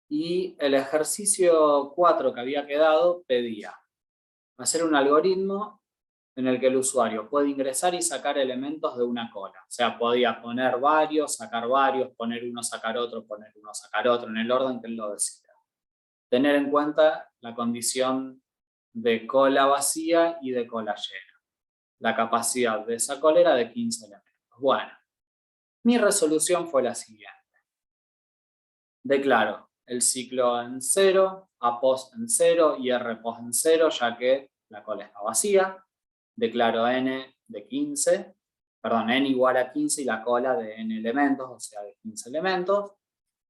Y el ejercicio 4 que había quedado pedía hacer un algoritmo en el que el usuario puede ingresar y sacar elementos de una cola. O sea, podía poner varios, sacar varios, poner uno, sacar otro, poner uno, sacar otro, en el orden que él lo decida. Tener en cuenta la condición de cola vacía y de cola llena. La capacidad de esa cola era de 15 elementos. Bueno, mi resolución fue la siguiente. Declaro el ciclo en 0, apost en 0 y rpost en 0, ya que la cola está vacía. Declaro n de 15, perdón, n igual a 15 y la cola de n elementos, o sea, de 15 elementos.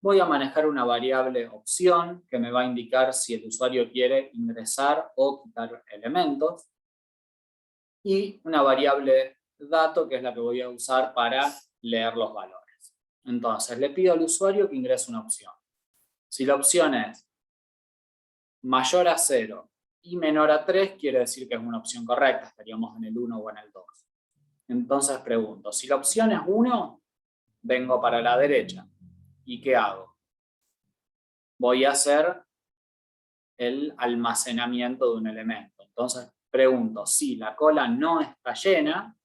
Voy a manejar una variable opción que me va a indicar si el usuario quiere ingresar o quitar elementos. Y una variable dato, que es la que voy a usar para leer los valores. Entonces, le pido al usuario que ingrese una opción. Si la opción es mayor a 0 y menor a 3, quiere decir que es una opción correcta, estaríamos en el 1 o en el 2. Entonces pregunto, si la opción es 1, vengo para la derecha. ¿Y qué hago? Voy a hacer el almacenamiento de un elemento. Entonces pregunto, si la cola no está llena,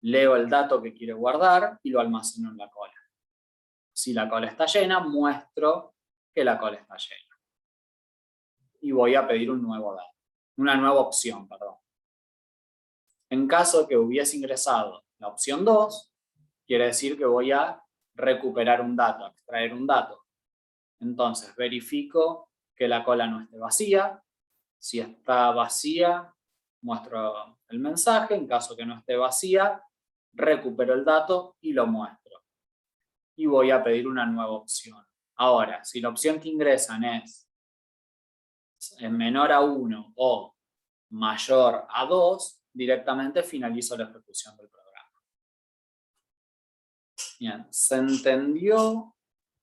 leo el dato que quiero guardar y lo almaceno en la cola. Si la cola está llena, muestro que la cola está llena. Y voy a pedir un nuevo dato, una nueva opción, perdón. En caso que hubiese ingresado la opción 2, quiere decir que voy a recuperar un dato, a extraer un dato. Entonces verifico que la cola no esté vacía. Si está vacía, muestro el mensaje. En caso que no esté vacía, recupero el dato y lo muestro. Y voy a pedir una nueva opción. Ahora, si la opción que ingresan es menor a 1 o mayor a 2, directamente finalizo la ejecución del programa. Bien, ¿se entendió?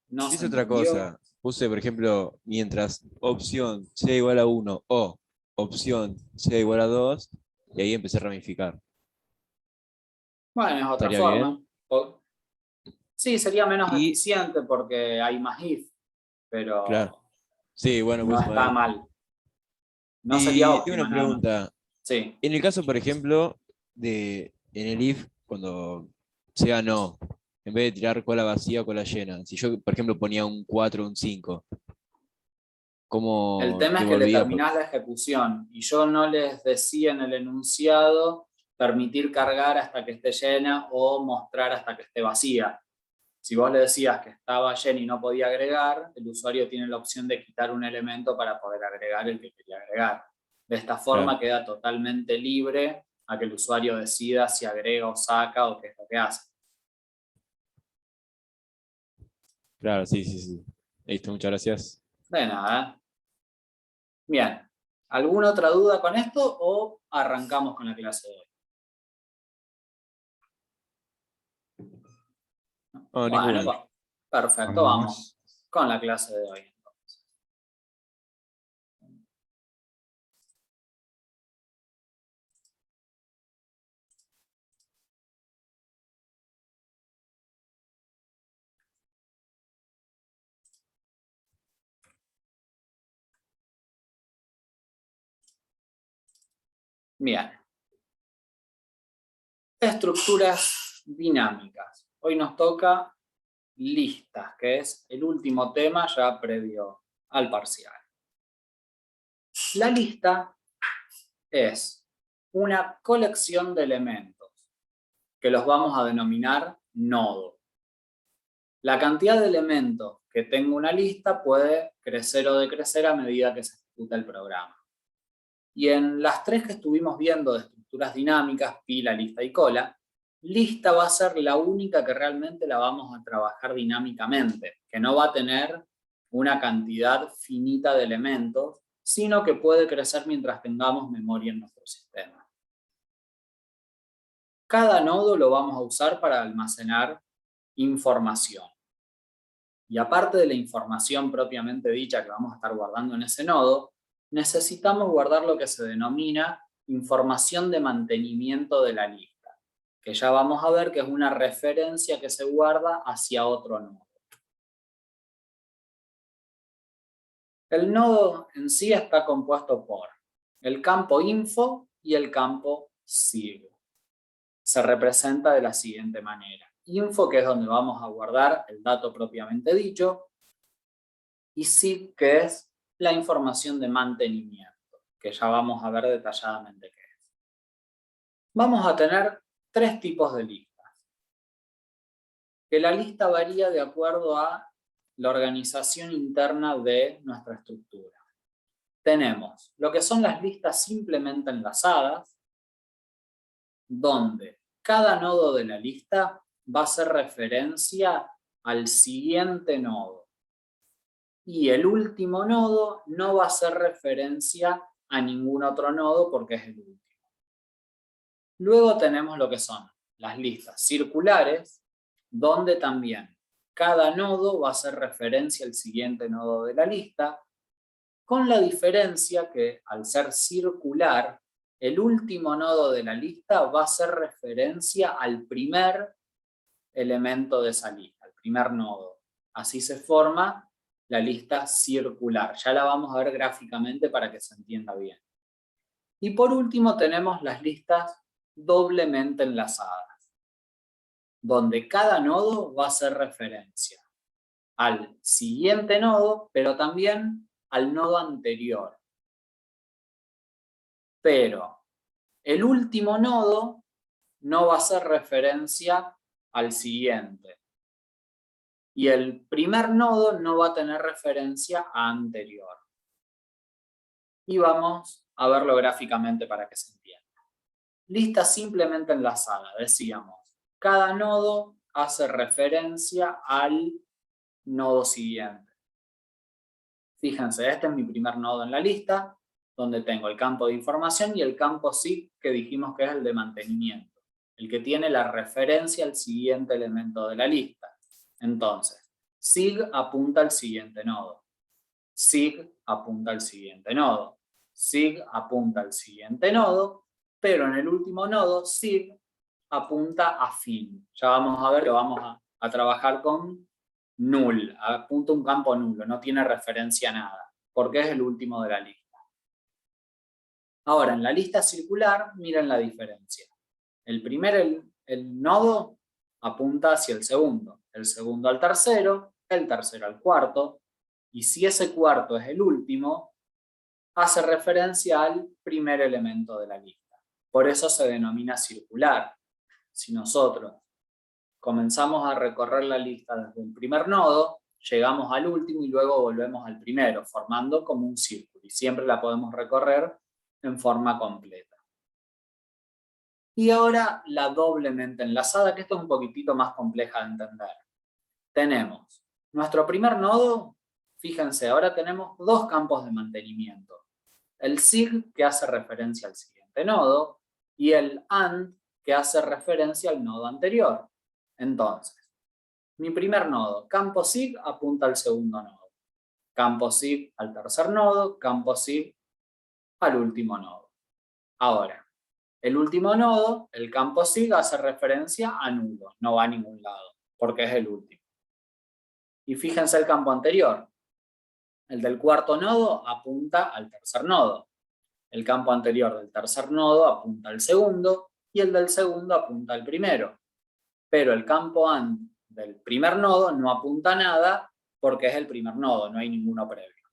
¿No se Hice otra entendió? cosa. Puse, por ejemplo, mientras opción sea igual a 1 o opción sea igual a 2, y ahí empecé a ramificar. Bueno, es otra ¿Estaría forma. bien? Sí, sería menos Y, eficiente porque hay más if, claro, pero sí, bueno, no pusimos está ahí. mal. No sería Y tengo óptima una nada más. pregunta. Sí. En el caso, por ejemplo, en el if, cuando sea no, en vez de tirar cola vacía o cola llena, si yo, por ejemplo, ponía un 4 o un 5, El ¿cómo tema es que le devolvía? terminás la ejecución y yo no les decía en el enunciado permitir cargar hasta que esté llena o mostrar hasta que esté vacía. Si vos le decías que estaba llena y no podía agregar, el usuario tiene la opción de quitar un elemento para poder agregar el que quería agregar. De esta Claro, forma queda totalmente libre a que el usuario decida si agrega o saca o qué es lo que hace. claro, sí, sí, sí. Listo, muchas gracias. De nada. Bien. ¿Alguna otra duda con esto o arrancamos con la clase de hoy? No, Bueno, ninguna. bueno, perfecto, vamos Vamos. con la clase de hoy. Bien. Estructuras dinámicas. Hoy nos toca listas, que es el último tema ya previo al parcial. La lista es una colección de elementos que los vamos a denominar nodo. La cantidad de elementos que tenga una lista puede crecer o decrecer a medida que se ejecuta el programa. Y en las tres que estuvimos viendo de estructuras dinámicas, pila, lista y cola, lista va a ser la única que realmente la vamos a trabajar dinámicamente, que no va a tener una cantidad finita de elementos, sino que puede crecer mientras tengamos memoria en nuestro sistema. Cada nodo lo vamos a usar para almacenar información. Y aparte de la información propiamente dicha que vamos a estar guardando en ese nodo, necesitamos guardar lo que se denomina información de mantenimiento de la lista, que ya vamos a ver que es una referencia que se guarda hacia otro nodo. El nodo en sí está compuesto por el campo info y el campo sig. Se representa de la siguiente manera. Info, que es donde vamos a guardar el dato propiamente dicho, y sig, que es la información de mantenimiento, que ya vamos a ver detalladamente qué es. Vamos a tener tres tipos de listas. Que la lista varía de acuerdo a la organización interna de nuestra estructura. Tenemos lo que son las listas simplemente enlazadas, donde cada nodo de la lista va a hacer referencia al siguiente nodo. Y el último nodo no va a hacer referencia a ningún otro nodo porque es el último. Luego tenemos lo que son las listas circulares, donde también cada nodo va a hacer referencia al siguiente nodo de la lista, con la diferencia que al ser circular, el último nodo de la lista va a hacer referencia al primer elemento de esa lista, al primer nodo. Así se forma la lista circular. Ya la vamos a ver gráficamente para que se entienda bien. Y por último tenemos las listas doblemente enlazadas, donde cada nodo va a hacer referencia al siguiente nodo, pero también al nodo anterior. Pero el último nodo no va a hacer referencia al siguiente. Y el primer nodo no va a tener referencia a anterior. Y vamos a verlo gráficamente para que se entienda. Lista simplemente enlazada, decíamos. Cada nodo hace referencia al nodo siguiente. Fíjense, este es mi primer nodo en la lista, donde tengo el campo de información y el campo sig, que dijimos que es el de mantenimiento, el que tiene la referencia al siguiente elemento de la lista. Entonces, sig apunta al siguiente nodo, sig apunta al siguiente nodo, sig apunta al siguiente nodo, pero en el último nodo, sig apunta a fin. Ya vamos a ver que vamos a trabajar con null, apunta un campo nulo, no tiene referencia a nada, porque es el último de la lista. Ahora, en la lista circular, miren la diferencia. El nodo apunta hacia el segundo al tercero, el tercero al cuarto, y si ese cuarto es el último, hace referencia al primer elemento de la lista. Por eso se denomina circular. Si nosotros comenzamos a recorrer la lista desde el primer nodo, llegamos al último y luego volvemos al primero, formando como un círculo. Y siempre la podemos recorrer en forma completa. Y ahora la doblemente enlazada, que esto es un poquitito más compleja de entender. Tenemos nuestro primer nodo, fíjense, ahora tenemos dos campos de mantenimiento. El sig, que hace referencia al siguiente nodo, y el and, que hace referencia al nodo anterior. Entonces, mi primer nodo, campo sig, apunta al segundo nodo. Campo sig al tercer nodo, campo sig al último nodo. Ahora, el último nodo, el campo sig, hace referencia a nulo, no va a ningún lado, porque es el último. Y fíjense el campo anterior. El del cuarto nodo apunta al tercer nodo. El campo anterior del tercer nodo apunta al segundo y el del segundo apunta al primero. Pero el campo AND del primer nodo no apunta a nada porque es el primer nodo, no hay ninguno previo.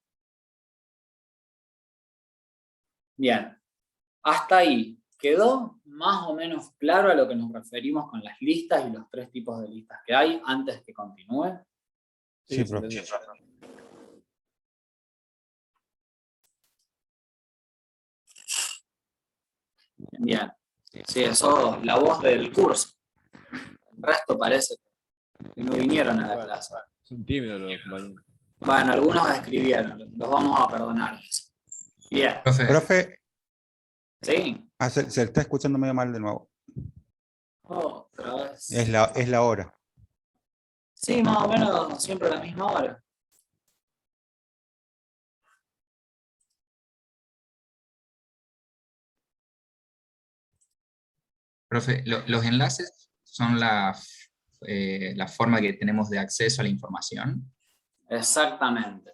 Bien, hasta ahí. ¿Quedó más o menos claro a lo que nos referimos con las listas y los tres tipos de listas que hay antes que continúe? Sí, profe. Bien, sí, eso es la voz del curso. El resto parece que no vinieron a la clase. Son tímidos los compañeros. Bueno, algunos escribieron, los vamos a perdonar. Bien. Profe, ¿Sí? se está escuchando medio mal de nuevo. Otra vez. Es la hora. Sí, más o menos siempre a la misma hora. Profe, los enlaces son la forma que tenemos de acceso a la información. Exactamente.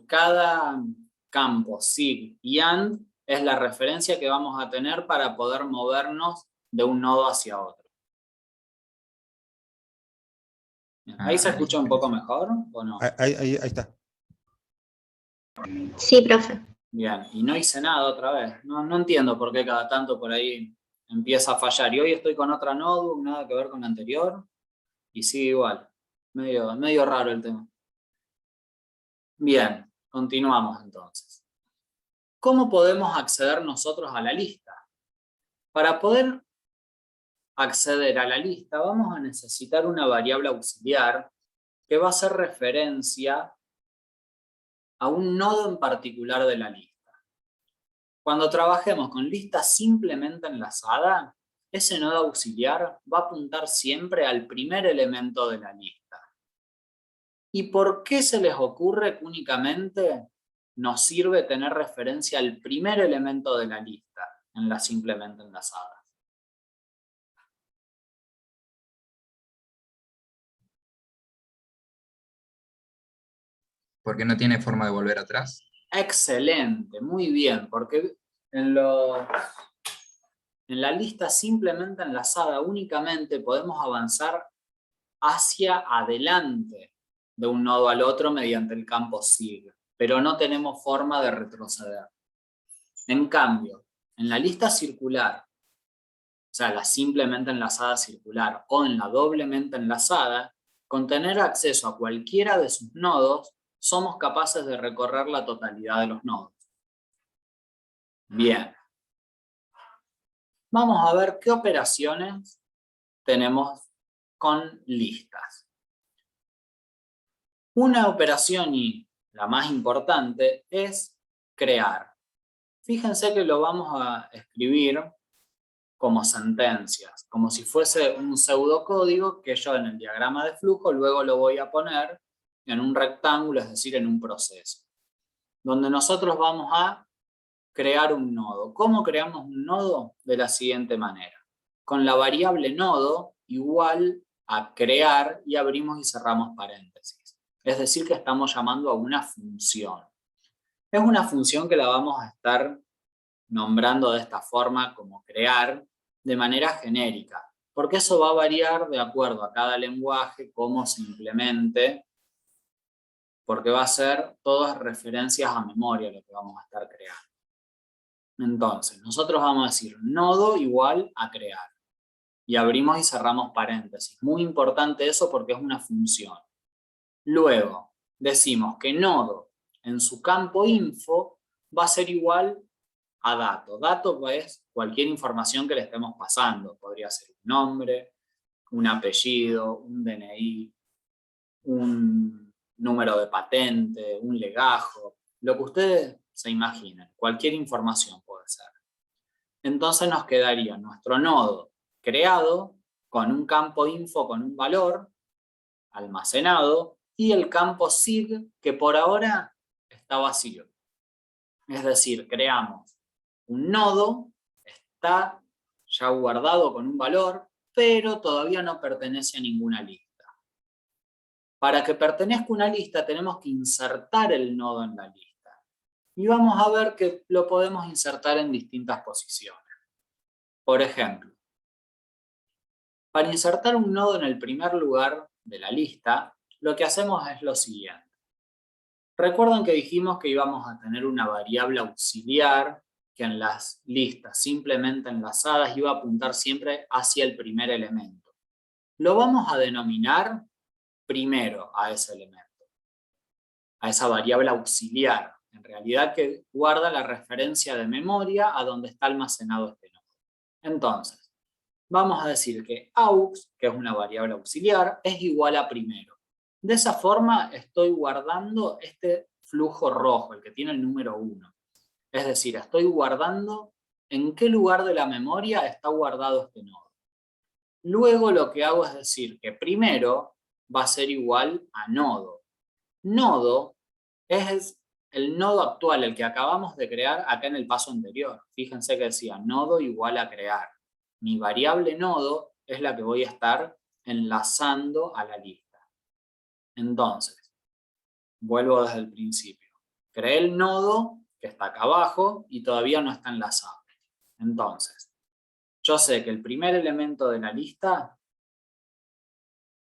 cada campo SIG y AND es la referencia que vamos a tener para poder movernos de un nodo hacia otro. Bien, ¿ahí se escucha un poco mejor o no? Ahí está. Sí, profe. Bien, y no hice nada otra vez. No entiendo por qué cada tanto por ahí empieza a fallar. Y hoy estoy con otra notebook, nada que ver con la anterior, y sigue igual. Medio raro el tema. Bien, continuamos entonces. ¿Cómo podemos acceder nosotros a la lista? Para poder acceder a la lista vamos a necesitar una variable auxiliar que va a hacer referencia a un nodo en particular de la lista. Cuando trabajemos con lista simplemente enlazada, ese nodo auxiliar va a apuntar siempre al primer elemento de la lista. ¿Y por qué se les ocurre que únicamente nos sirve tener referencia al primer elemento de la lista en la simplemente enlazada? ¿Porque no tiene forma de volver atrás? Excelente, muy bien, porque en la lista simplemente enlazada únicamente podemos avanzar hacia adelante de un nodo al otro mediante el campo SIG, pero no tenemos forma de retroceder. En cambio, en la lista circular, o sea, la simplemente enlazada circular o en la doblemente enlazada, con tener acceso a cualquiera de sus nodos, somos capaces de recorrer la totalidad de los nodos. Bien. Vamos a ver qué operaciones tenemos con listas. Una operación, y la más importante, es crear. Fíjense que lo vamos a escribir como sentencias, como si fuese un pseudocódigo que yo en el diagrama de flujo luego lo voy a poner en un rectángulo, es decir, en un proceso, donde nosotros vamos a crear un nodo. ¿Cómo creamos un nodo? De la siguiente manera. Con la variable nodo igual a crear y abrimos y cerramos paréntesis. Es decir, que estamos llamando a una función. Es una función que la vamos a estar nombrando de esta forma como crear de manera genérica, porque eso va a variar de acuerdo a cada lenguaje, cómo se implemente, porque va a ser todas referencias a memoria lo que vamos a estar creando. Entonces, nosotros vamos a decir nodo igual a crear. Y abrimos y cerramos paréntesis. Muy importante eso porque es una función. Luego, decimos que nodo en su campo info va a ser igual a dato. Dato es cualquier información que le estemos pasando. Podría ser un nombre, un apellido, un DNI, un número de patente, un legajo, lo que ustedes se imaginen. Cualquier información puede ser. Entonces nos quedaría nuestro nodo creado con un campo info con un valor almacenado y el campo SIG que por ahora está vacío. Es decir, creamos un nodo, está ya guardado con un valor, pero todavía no pertenece a ninguna lista. Para que pertenezca a una lista tenemos que insertar el nodo en la lista. Y vamos a ver que lo podemos insertar en distintas posiciones. Por ejemplo, para insertar un nodo en el primer lugar de la lista, lo que hacemos es lo siguiente. Recuerdan que dijimos que íbamos a tener una variable auxiliar que en las listas simplemente enlazadas iba a apuntar siempre hacia el primer elemento. Lo vamos a denominar primero a ese elemento, a esa variable auxiliar, en realidad que guarda la referencia de memoria a donde está almacenado este nodo. Entonces, vamos a decir que aux, que es una variable auxiliar, es igual a primero. De esa forma estoy guardando este flujo rojo, el que tiene el número 1. Es decir, estoy guardando en qué lugar de la memoria está guardado este nodo. Luego lo que hago es decir que primero va a ser igual a nodo. Nodo es el nodo actual, el que acabamos de crear acá en el paso anterior. Fíjense que decía nodo igual a crear. Mi variable nodo es la que voy a estar enlazando a la lista. Entonces, Vuelvo desde el principio. Creé el nodo que está acá abajo y todavía no está enlazado. Entonces, yo sé que el primer elemento de la lista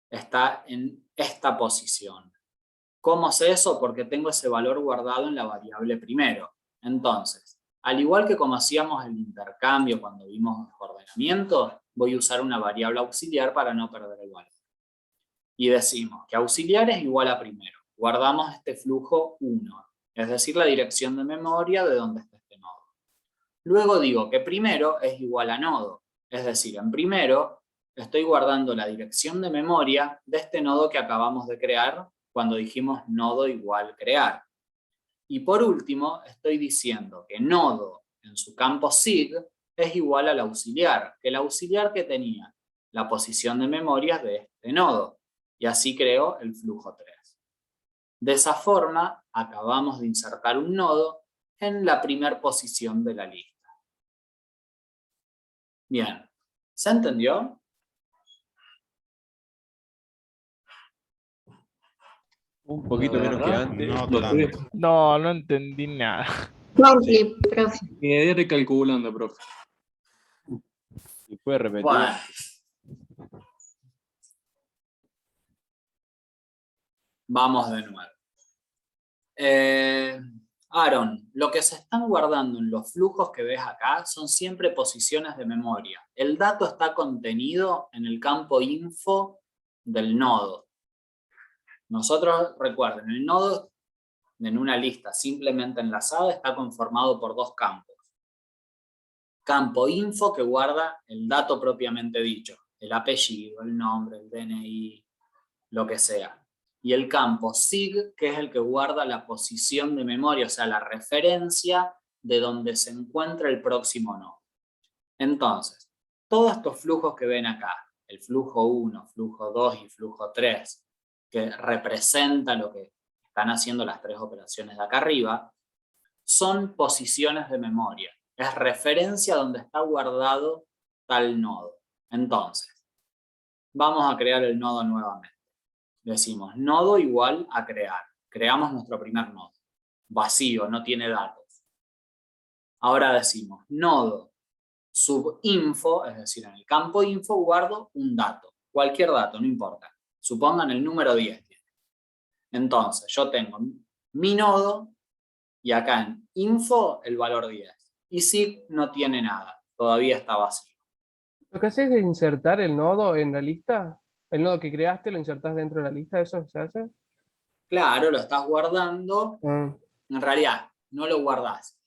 está en esta posición. ¿Cómo sé eso? Porque tengo ese valor guardado en la variable primero. Entonces, al igual que como hacíamos el intercambio cuando vimos ordenamiento, voy a usar una variable auxiliar para no perder el valor. Y decimos que auxiliar es igual a primero. Guardamos este flujo 1, es decir, la dirección de memoria de donde está este nodo. Luego digo que primero es igual a nodo, es decir, en primero estoy guardando la dirección de memoria de este nodo que acabamos de crear cuando dijimos nodo igual crear. Y por último, estoy diciendo que nodo en su campo sig es igual al auxiliar, que el auxiliar que tenía la posición de memoria de este nodo. Y así creo el flujo 3. De esa forma, acabamos de insertar un nodo en la primera posición de la lista. Bien, ¿se entendió? Un poquito La menos que verdad, antes. No Lo tanto. estoy, No entendí nada. Profe, profe. quedé recalculando, profe. ¿Y puede repetir? Bueno. Vamos de nuevo. Aaron, lo que se están guardando en los flujos que ves acá son siempre posiciones de memoria. El dato está contenido en el campo info del nodo. Nosotros, recuerden, el nodo en una lista simplemente enlazada está conformado por dos campos. Campo info, que guarda el dato propiamente dicho, el apellido, el nombre, el DNI, lo que sea. Y el campo sig, que es el que guarda la posición de memoria, o sea, la referencia de donde se encuentra el próximo nodo. Entonces, todos estos flujos que ven acá, el flujo 1, flujo 2 y flujo 3, que representa lo que están haciendo las tres operaciones de acá arriba, son posiciones de memoria. Es referencia donde está guardado tal nodo. Entonces, vamos a crear el nodo nuevamente. Decimos nodo igual a crear. Creamos nuestro primer nodo. Vacío, no tiene datos. Ahora decimos nodo subinfo, es decir, en el campo info guardo un dato. Cualquier dato, no importa. Supongan el número 10. Entonces, yo tengo mi nodo y acá en info el valor 10. Y sig no tiene nada, todavía está vacío. Lo que haces es insertar el nodo en la lista. El nodo que creaste lo insertás dentro de la lista, ¿eso se hace? Claro, lo estás guardando. Ah, En realidad, no lo guardás.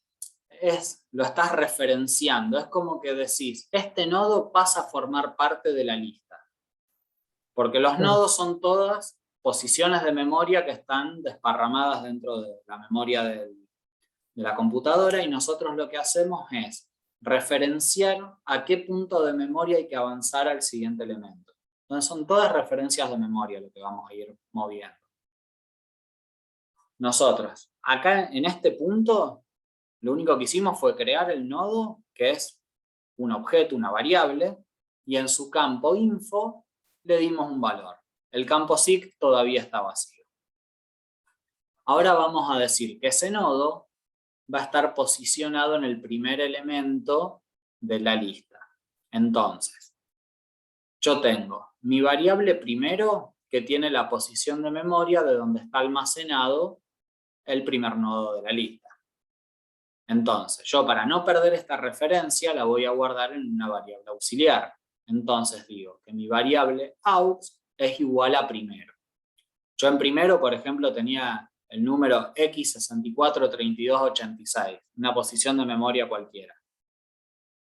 Lo estás referenciando. Es como que decís, este nodo pasa a formar parte de la lista. Porque los nodos son todas posiciones de memoria que están desparramadas dentro de la memoria de la computadora, y nosotros lo que hacemos es referenciar a qué punto de memoria hay que avanzar al siguiente elemento. Entonces son todas referencias de memoria lo que vamos a ir moviendo. Nosotros, acá en este punto, lo único que hicimos fue crear el nodo, que es un objeto, una variable, y en su campo info le dimos un valor. El campo sig todavía está vacío. Ahora vamos a decir que ese nodo va a estar posicionado en el primer elemento de la lista. Entonces, yo tengo mi variable primero, que tiene la posición de memoria de donde está almacenado el primer nodo de la lista. Entonces, yo para no perder esta referencia la voy a guardar en una variable auxiliar. Entonces digo que mi variable aux es igual a primero. Yo en primero, por ejemplo, tenía el número x643286, una posición de memoria cualquiera.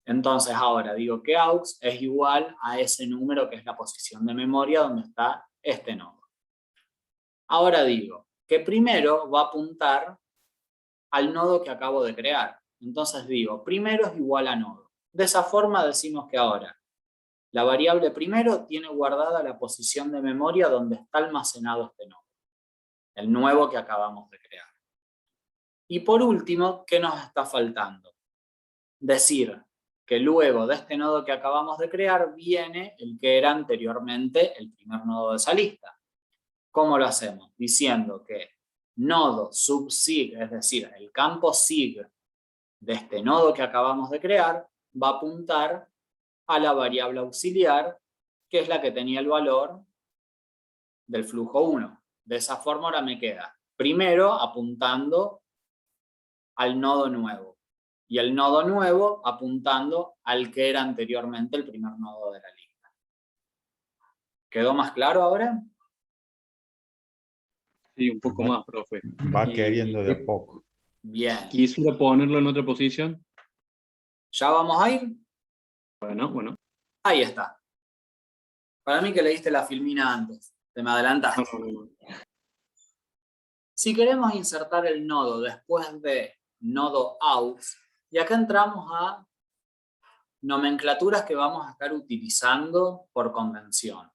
Entonces ahora digo que aux es igual a ese número que es la posición de memoria donde está este nodo. Ahora digo que primero va a apuntar al nodo que acabo de crear. Entonces digo, primero es igual a nodo. De esa forma decimos que ahora la variable primero tiene guardada la posición de memoria donde está almacenado este nodo, el nuevo que acabamos de crear. Y por último, ¿qué nos está faltando? Decir que luego de este nodo que acabamos de crear viene el que era anteriormente el primer nodo de esa lista. ¿Cómo lo hacemos? Diciendo que nodo sub-sig, es decir, el campo sig de este nodo que acabamos de crear, va a apuntar a la variable auxiliar, que es la que tenía el valor del flujo 1. De esa forma ahora me queda, primero apuntando al nodo nuevo, y el nodo nuevo apuntando al que era anteriormente el primer nodo de la lista. ¿Quedó más claro ahora? Sí, un poco más, profe. Va Y- queriendo de a poco. Bien. Quisiera ponerlo en otra posición. ¿Ya vamos a ir? Bueno. Ahí está. Para mí que leíste la filmina antes, te me adelantaste. No. Si queremos insertar el nodo después de nodo aux, y acá entramos a nomenclaturas que vamos a estar utilizando por convención.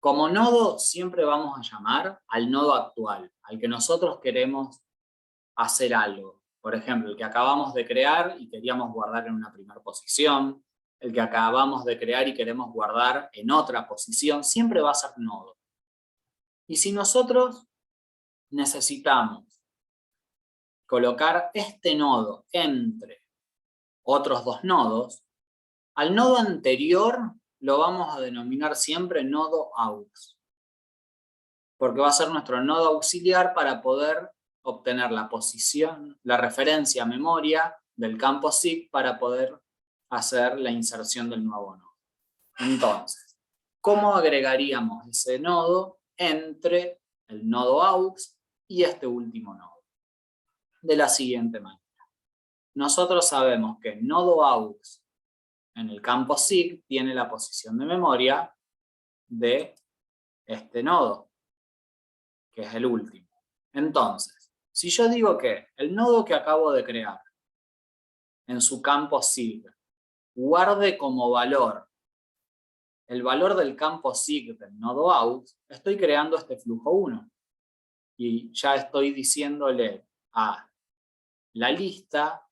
Como nodo siempre vamos a llamar al nodo actual, al que nosotros queremos hacer algo. Por ejemplo, el que acabamos de crear y queríamos guardar en una primera posición, el que acabamos de crear y queremos guardar en otra posición, siempre va a ser nodo. Y si nosotros necesitamos colocar este nodo entre otros dos nodos, al nodo anterior lo vamos a denominar siempre nodo aux, porque va a ser nuestro nodo auxiliar para poder obtener la posición, la referencia a memoria del campo SIG para poder hacer la inserción del nuevo nodo. Entonces, ¿cómo agregaríamos ese nodo entre el nodo aux y este último nodo? De la siguiente manera. Nosotros sabemos que el nodo aux en el campo SIG tiene la posición de memoria de este nodo, que es el último. Entonces, si yo digo que el nodo que acabo de crear en su campo SIG guarde como valor el valor del campo SIG del nodo aux, estoy creando este flujo 1. Y ya estoy diciéndole a la lista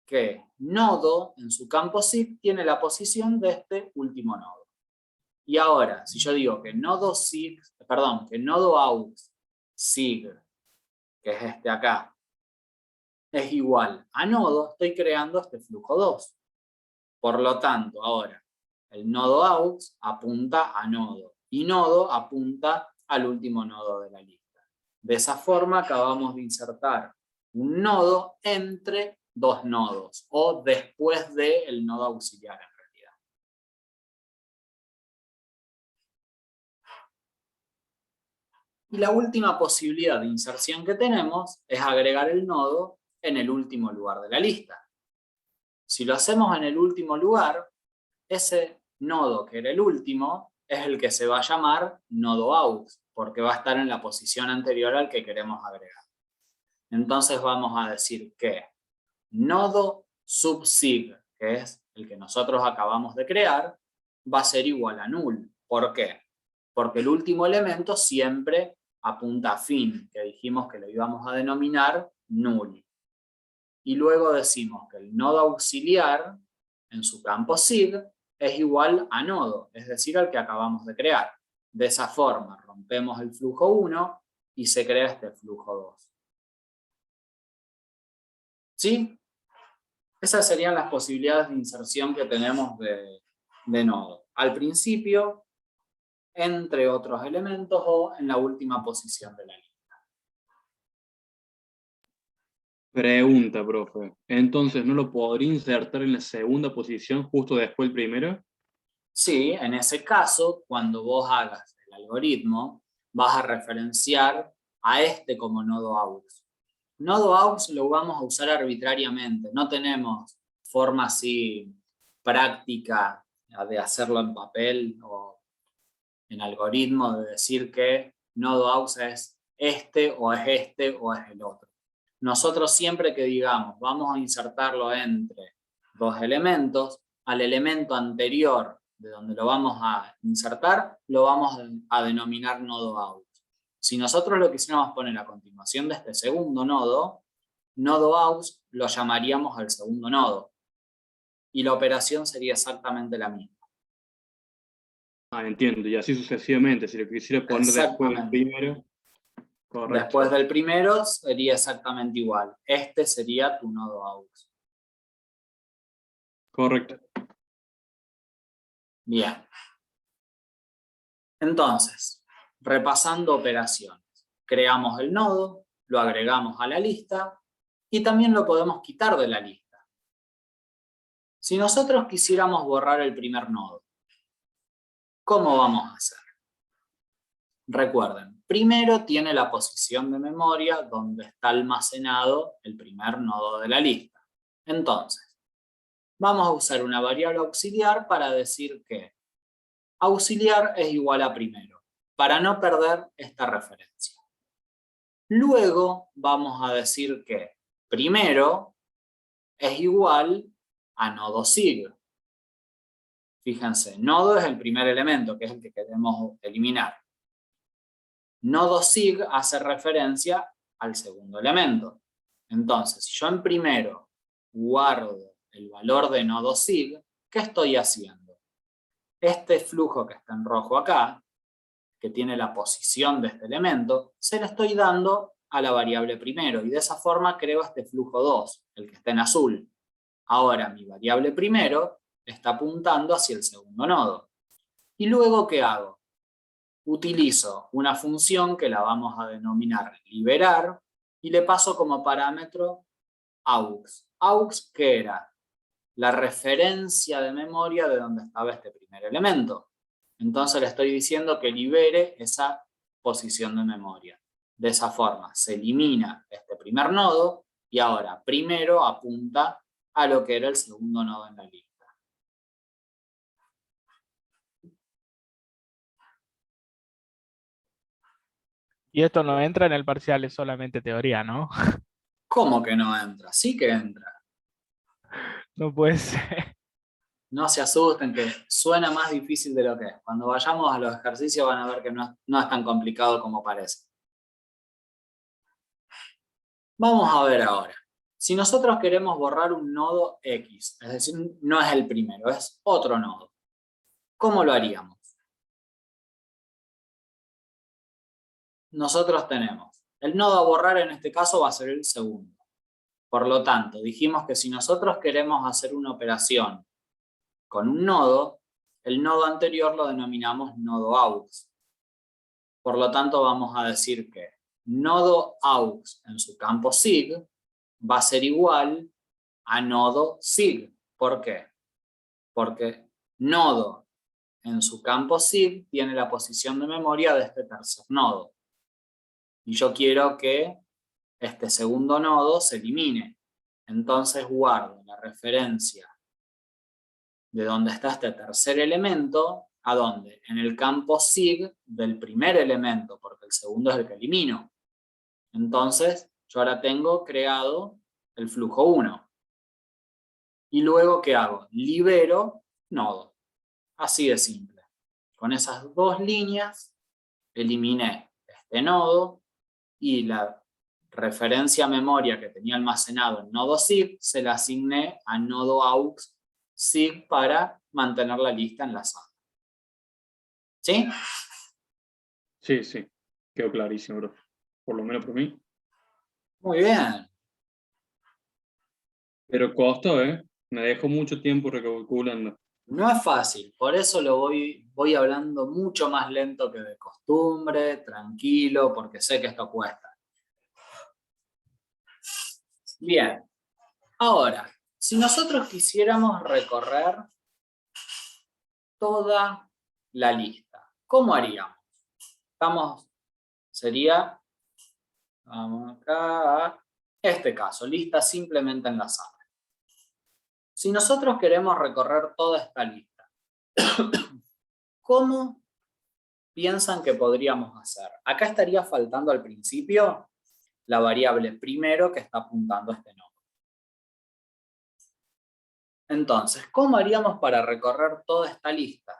que nodo en su campo SIG tiene la posición de este último nodo. Y ahora, si yo digo que nodo aux SIG, que es este acá, es igual a nodo, estoy creando este flujo 2. Por lo tanto, ahora, el nodo aux apunta a nodo, y nodo apunta al último nodo de la lista. De esa forma acabamos de insertar un nodo entre dos nodos, o después del nodo auxiliar en realidad. Y la última posibilidad de inserción que tenemos es agregar el nodo en el último lugar de la lista. Si lo hacemos en el último lugar, ese nodo que era el último es el que se va a llamar nodo aux, porque va a estar en la posición anterior al que queremos agregar. Entonces vamos a decir que nodo sub-sig, que es el que nosotros acabamos de crear, va a ser igual a null. ¿Por qué? Porque el último elemento siempre apunta a fin, que dijimos que lo íbamos a denominar null. Y luego decimos que el nodo auxiliar en su campo SIG es igual a nodo, es decir, al que acabamos de crear. De esa forma rompemos el flujo 1 y se crea este flujo 2. ¿Sí? Esas serían las posibilidades de inserción que tenemos de nodo. Al principio, entre otros elementos o en la última posición de la lista. Pregunta, profe. Entonces, ¿no lo podría insertar en la segunda posición justo después del primero? Sí, en ese caso, cuando vos hagas el algoritmo, vas a referenciar a este como nodo aux. Nodo aux lo vamos a usar arbitrariamente, no tenemos forma así práctica de hacerlo en papel o en algoritmo, de decir que nodo aux es este o es el otro. Nosotros siempre que digamos vamos a insertarlo entre dos elementos, al elemento anterior de donde lo vamos a insertar, lo vamos a denominar nodo aux. Si nosotros lo quisiéramos poner a continuación de este segundo nodo, nodo aux lo llamaríamos al segundo nodo. Y la operación sería exactamente la misma. Ah, entiendo. Y así sucesivamente. Si lo quisiera poner después del Exactamente. primero. Correcto. Después del primero sería exactamente igual. Este sería tu nodo AUX. Correcto. Bien. Entonces, repasando operaciones. Creamos el nodo, lo agregamos a la lista y también lo podemos quitar de la lista. Si nosotros quisiéramos borrar el primer nodo, ¿cómo vamos a hacer? Recuerden, primero tiene la posición de memoria donde está almacenado el primer nodo de la lista. Entonces, vamos a usar una variable auxiliar para decir que auxiliar es igual a primero, para no perder esta referencia. Luego vamos a decir que primero es igual a nodo sig. Fíjense, nodo es el primer elemento, que es el que queremos eliminar. Nodo sig hace referencia al segundo elemento. Entonces, si yo en primero guardo el valor de nodo sig, ¿qué estoy haciendo? Este flujo que está en rojo acá, que tiene la posición de este elemento, se lo estoy dando a la variable primero, y de esa forma creo este flujo 2, el que está en azul. Ahora mi variable primero está apuntando hacia el segundo nodo. ¿Y luego qué hago? Utilizo una función que la vamos a denominar liberar, y le paso como parámetro aux. Aux, ¿qué era? La referencia de memoria de donde estaba este primer elemento. Entonces le estoy diciendo que libere esa posición de memoria. De esa forma se elimina este primer nodo y ahora primero apunta a lo que era el segundo nodo en la lista. Y esto no entra en el parcial, es solamente teoría, ¿no? ¿Cómo que no entra? Sí que entra. No puede ser. No se asusten, que suena más difícil de lo que es. Cuando vayamos a los ejercicios van a ver que no es tan complicado como parece. Vamos a ver ahora. Si nosotros queremos borrar un nodo X, es decir, no es el primero, es otro nodo, ¿cómo lo haríamos? Nosotros tenemos, el nodo a borrar en este caso va a ser el segundo. Por lo tanto, dijimos que si nosotros queremos hacer una operación con un nodo, el nodo anterior lo denominamos nodo aux. Por lo tanto, vamos a decir que nodo aux en su campo sig va a ser igual a nodo sig. ¿Por qué? Porque nodo en su campo sig tiene la posición de memoria de este tercer nodo. Y yo quiero que este segundo nodo se elimine. Entonces guardo la referencia de donde está este tercer elemento, ¿a dónde? En el campo sig del primer elemento, porque el segundo es el que elimino. Entonces, yo ahora tengo creado el flujo 1. Y luego, ¿qué hago? Libero nodo. Así de simple. Con esas dos líneas, eliminé este nodo y la referencia a memoria que tenía almacenado en nodo sig, se la asigné a nodo aux sig para mantener la lista enlazada. ¿Sí? Sí, sí. Quedó clarísimo, bro. Por lo menos por mí. Muy bien. Pero costó, ¿eh? Me dejó mucho tiempo recalculando. No es fácil, por eso lo voy hablando mucho más lento que de costumbre, tranquilo, porque sé que esto cuesta. Bien. Ahora, si nosotros quisiéramos recorrer toda la lista, ¿cómo haríamos? Sería, vamos acá, a este caso, lista simplemente enlazada. Si nosotros queremos recorrer toda esta lista, ¿cómo piensan que podríamos hacer? Acá estaría faltando al principio la variable primero que está apuntando a este nodo. Entonces, ¿cómo haríamos para recorrer toda esta lista?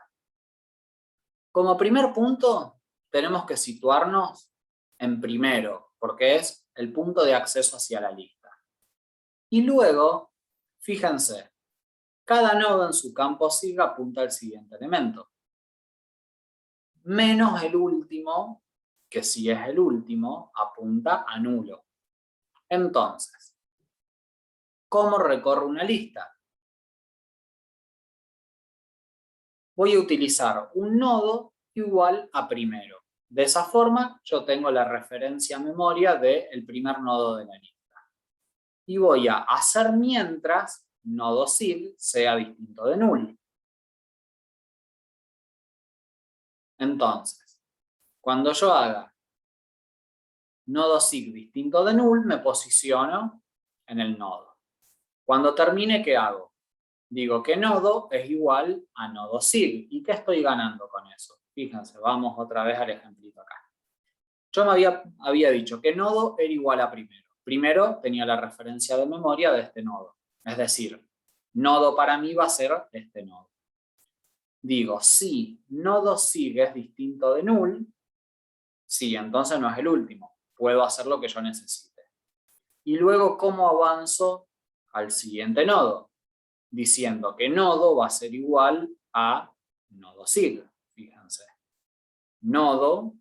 Como primer punto, tenemos que situarnos en primero, porque es el punto de acceso hacia la lista. Y luego, fíjense, cada nodo en su campo sig apunta al siguiente elemento. Menos el último, que si es el último, apunta a nulo. Entonces, ¿cómo recorro una lista? Voy a utilizar un nodo igual a primero. De esa forma, yo tengo la referencia a memoria del primer nodo de la lista. Y voy a hacer mientras nodo sig sea distinto de null. Entonces, cuando yo haga nodo sig distinto de null, me posiciono en el nodo. Cuando termine, ¿qué hago? Digo que nodo es igual a nodo sig. ¿Y qué estoy ganando con eso? Fíjense, vamos otra vez al ejemplito acá. Yo me había dicho que nodo era igual a primero. Primero tenía la referencia de memoria de este nodo. Es decir, nodo para mí va a ser este nodo. Digo, si nodo sig es distinto de null, sí, entonces no es el último. Puedo hacer lo que yo necesite. Y luego, ¿cómo avanzo al siguiente nodo? Diciendo que nodo va a ser igual a nodo sig. Fíjense. Nodo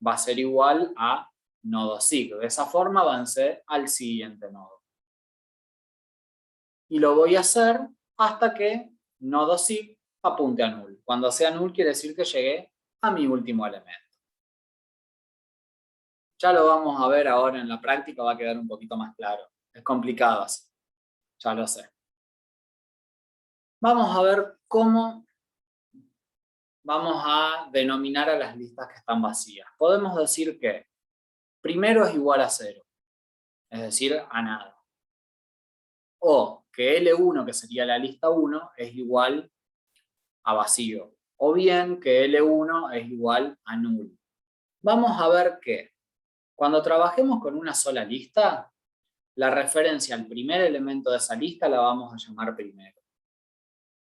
va a ser igual a nodo sig. De esa forma avancé al siguiente nodo. Y lo voy a hacer hasta que nodo sig apunte a null. Cuando sea null quiere decir que llegué a mi último elemento. Ya lo vamos a ver ahora en la práctica, va a quedar un poquito más claro. Es complicado así, ya lo sé. Vamos a ver cómo vamos a denominar a las listas que están vacías. Podemos decir que primero es igual a 0, es decir, a nada. O que L1, que sería la lista 1, es igual a vacío. O bien que L1 es igual a null. Vamos a ver que cuando trabajemos con una sola lista, la referencia al primer elemento de esa lista la vamos a llamar primero.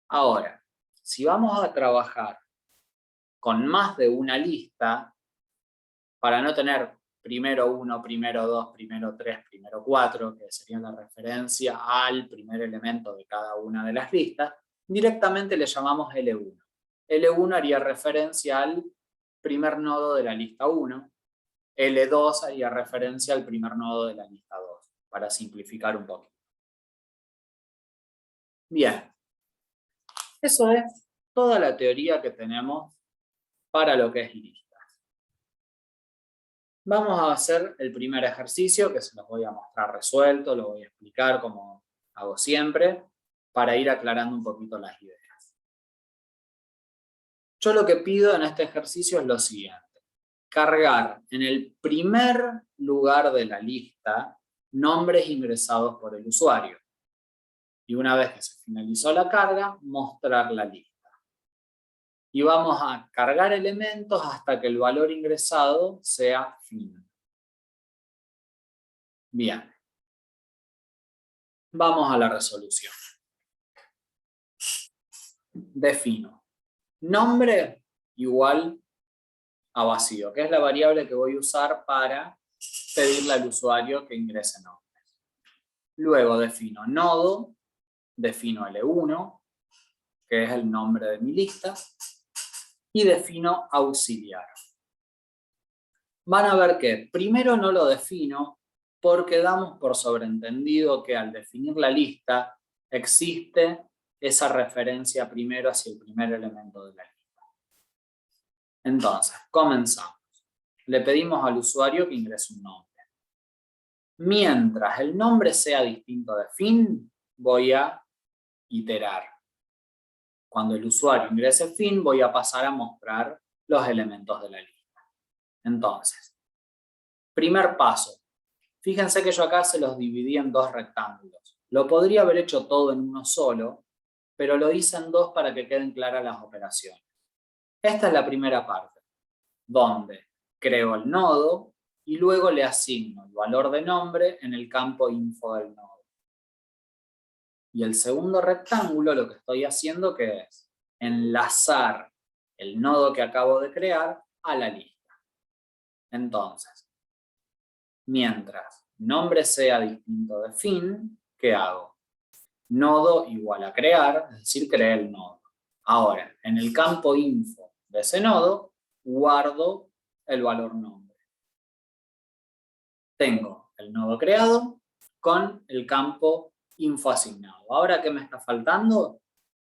Ahora, si vamos a trabajar con más de una lista, para no tener primero 1, primero 2, primero 3, primero 4, que sería la referencia al primer elemento de cada una de las listas, directamente le llamamos L1. L1 haría referencia al primer nodo de la lista 1, L2 haría referencia al primer nodo de la lista 2, para simplificar un poquito. Bien, eso es toda la teoría que tenemos para lo que es listas. Vamos a hacer el primer ejercicio, que se los voy a mostrar resuelto, lo voy a explicar como hago siempre, para ir aclarando un poquito las ideas. Yo lo que pido en este ejercicio es lo siguiente. Cargar en el primer lugar de la lista nombres ingresados por el usuario. Y una vez que se finalizó la carga, mostrar la lista. Y vamos a cargar elementos hasta que el valor ingresado sea fin. Bien. Vamos a la resolución. Defino nombre igual a vacío, que es la variable que voy a usar para pedirle al usuario que ingrese nombres. Luego defino nodo, defino L1, que es el nombre de mi lista, y defino auxiliar. Van a ver que primero no lo defino porque damos por sobreentendido que al definir la lista existe esa referencia primero hacia el primer elemento de la lista. Entonces, comenzamos. Le pedimos al usuario que ingrese un nombre. Mientras el nombre sea distinto de fin, voy a iterar. Cuando el usuario ingrese fin, voy a pasar a mostrar los elementos de la lista. Entonces, primer paso. Fíjense que yo acá se los dividí en dos rectángulos. Lo podría haber hecho todo en uno solo, pero lo hice en dos para que queden claras las operaciones. Esta es la primera parte, donde creo el nodo y luego le asigno el valor de nombre en el campo info del nodo. Y el segundo rectángulo lo que estoy haciendo que es enlazar el nodo que acabo de crear a la lista. Entonces, mientras nombre sea distinto de fin, ¿qué hago? Nodo igual a crear, es decir, creé el nodo. Ahora, en el campo info de ese nodo, guardo el valor nombre. Tengo el nodo creado con el campo info asignado. Ahora, ¿qué me está faltando?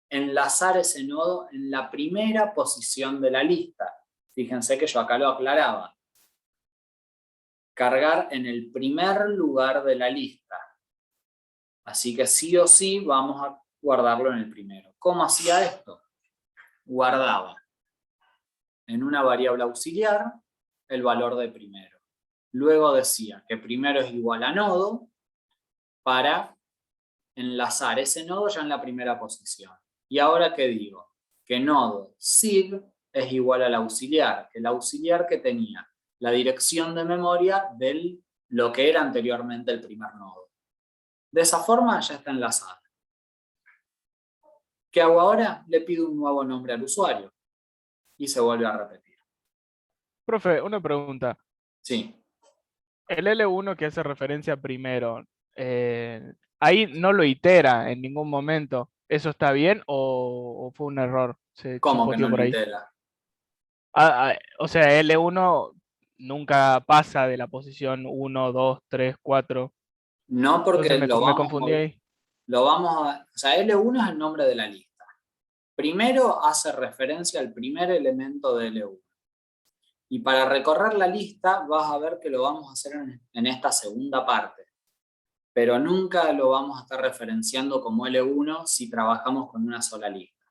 Enlazar ese nodo en la primera posición de la lista. Fíjense que yo acá lo aclaraba. Cargar en el primer lugar de la lista. Así que sí o sí vamos a guardarlo en el primero. ¿Cómo hacía esto? Guardaba en una variable auxiliar el valor de primero. Luego decía que primero es igual a nodo para enlazar ese nodo ya en la primera posición. Y ahora, ¿qué digo? Que nodo sig es igual al auxiliar, que el auxiliar que tenía la dirección de memoria de lo que era anteriormente el primer nodo. De esa forma ya está enlazada. ¿Qué hago ahora? Le pido un nuevo nombre al usuario y se vuelve a repetir. Profe, una pregunta. Sí. El L1 que hace referencia primero, ahí no lo itera en ningún momento. ¿Eso está bien o fue un error? Se ¿Cómo que chispoteó no por lo ahí. itera? O sea, L1 nunca pasa de la posición 1, 2, 3, 4. No, porque Entonces me confundí ahí. o sea, L1 es el nombre de la lista. Primero hace referencia al primer elemento de L1. Y para recorrer la lista vas a ver que lo vamos a hacer en esta segunda parte. Pero nunca lo vamos a estar referenciando como L1 si trabajamos con una sola lista.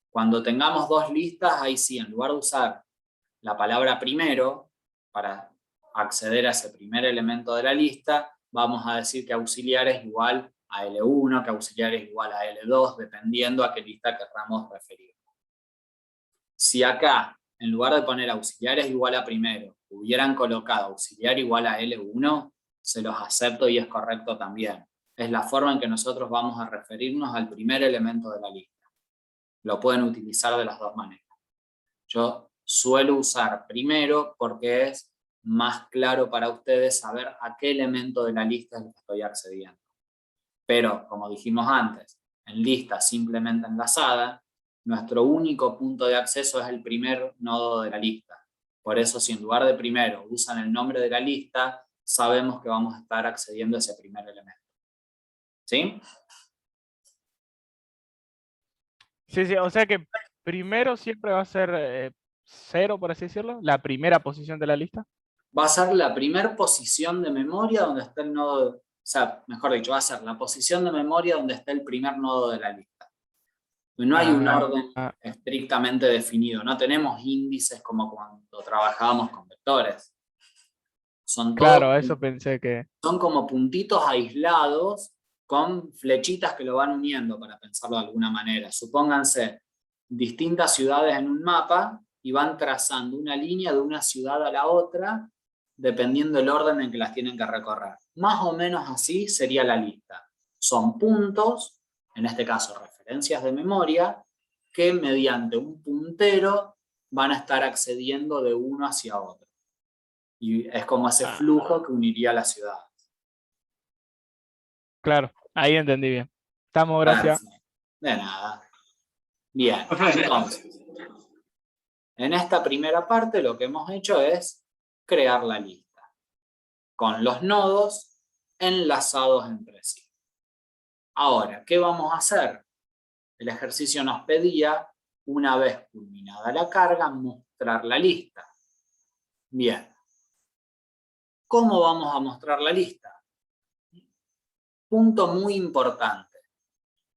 Cuando tengamos dos listas, ahí sí, en lugar de usar la palabra primero para acceder a ese primer elemento de la lista, vamos a decir que auxiliar es igual a L1, que auxiliar es igual a L2, dependiendo a qué lista querramos referir. Si acá, en lugar de poner auxiliar es igual a primero, hubieran colocado auxiliar igual a L1, se los acepto y es correcto también. Es la forma en que nosotros vamos a referirnos al primer elemento de la lista. Lo pueden utilizar de las dos maneras. Yo suelo usar primero porque es más claro para ustedes saber a qué elemento de la lista es el que estoy accediendo. Pero, como dijimos antes, en lista simplemente enlazada, nuestro único punto de acceso es el primer nodo de la lista. Por eso, si en lugar de primero usan el nombre de la lista, sabemos que vamos a estar accediendo a ese primer elemento. ¿Sí? Sí, o sea que primero siempre va a ser 0, por así decirlo, la primera posición de la lista. Va a ser la primera posición de memoria donde está el nodo, o sea, mejor dicho, va a ser la posición de memoria donde está el primer nodo de la lista. No hay un orden estrictamente definido, no tenemos índices como cuando trabajábamos con vectores. Son Claro, eso pensé que... Son como puntitos aislados con flechitas que lo van uniendo, para pensarlo de alguna manera. Supónganse distintas ciudades en un mapa y van trazando una línea de una ciudad a la otra, dependiendo del orden en que las tienen que recorrer. Más o menos así sería la lista. Son puntos, en este caso referencias de memoria, que mediante un puntero van a estar accediendo de uno hacia otro. Y es como ese flujo que uniría las ciudades. Claro, ahí entendí bien. Estamos, gracias. De nada. Bien, entonces, en esta primera parte lo que hemos hecho es crear la lista, con los nodos enlazados entre sí. Ahora, ¿qué vamos a hacer? El ejercicio nos pedía, una vez culminada la carga, mostrar la lista. Bien. ¿Cómo vamos a mostrar la lista? Punto muy importante.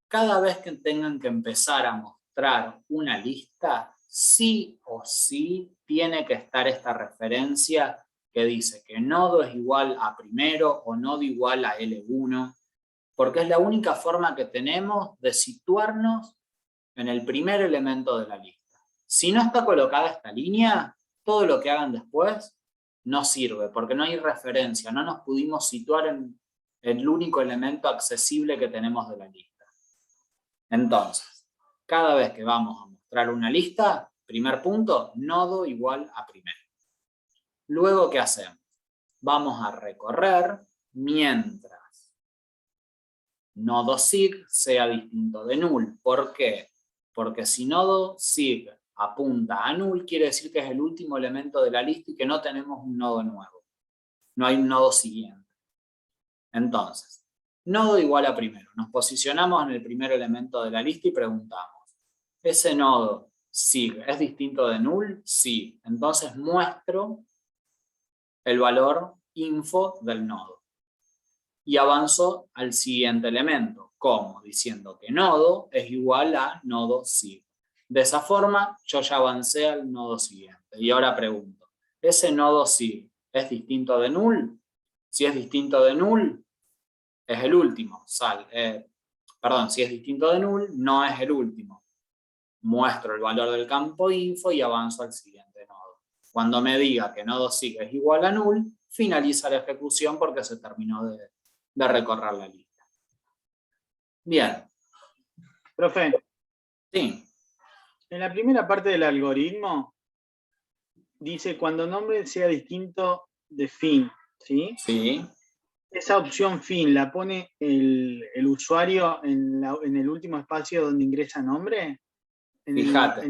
Cada vez que tengan que empezar a mostrar una lista, sí o sí tiene que estar esta referencia que dice que nodo es igual a primero o nodo igual a L1, porque es la única forma que tenemos de situarnos en el primer elemento de la lista. Si no está colocada esta línea, todo lo que hagan después no sirve, porque no hay referencia, no nos pudimos situar en el único elemento accesible que tenemos de la lista. Entonces, cada vez que vamos a mostrar una lista, primer punto, nodo igual a primero. Luego, ¿qué hacemos? Vamos a recorrer mientras nodo sig sea distinto de null. ¿Por qué? Porque si nodo sig apunta a null, quiere decir que es el último elemento de la lista y que no tenemos un nodo nuevo. No hay un nodo siguiente. Entonces, nodo igual a primero. Nos posicionamos en el primer elemento de la lista y preguntamos, ¿ese nodo sig es distinto de null? Sí. Entonces muestro el valor info del nodo. Y avanzo al siguiente elemento. ¿Cómo? Diciendo que nodo es igual a nodo sig. De esa forma, yo ya avancé al nodo siguiente. Y ahora pregunto, ¿ese nodo sig es distinto de null? Si es distinto de null, es el último. Si es distinto de null, no es el último. Muestro el valor del campo info y avanzo al siguiente nodo. Cuando me diga que nodo sig es igual a null, finaliza la ejecución porque se terminó de recorrer la lista. Bien. Profe, Sí. en la primera parte del algoritmo dice cuando nombre sea distinto de fin, ¿sí? Sí. Esa opción fin la pone el usuario en el último espacio donde ingresa nombre. Fíjate,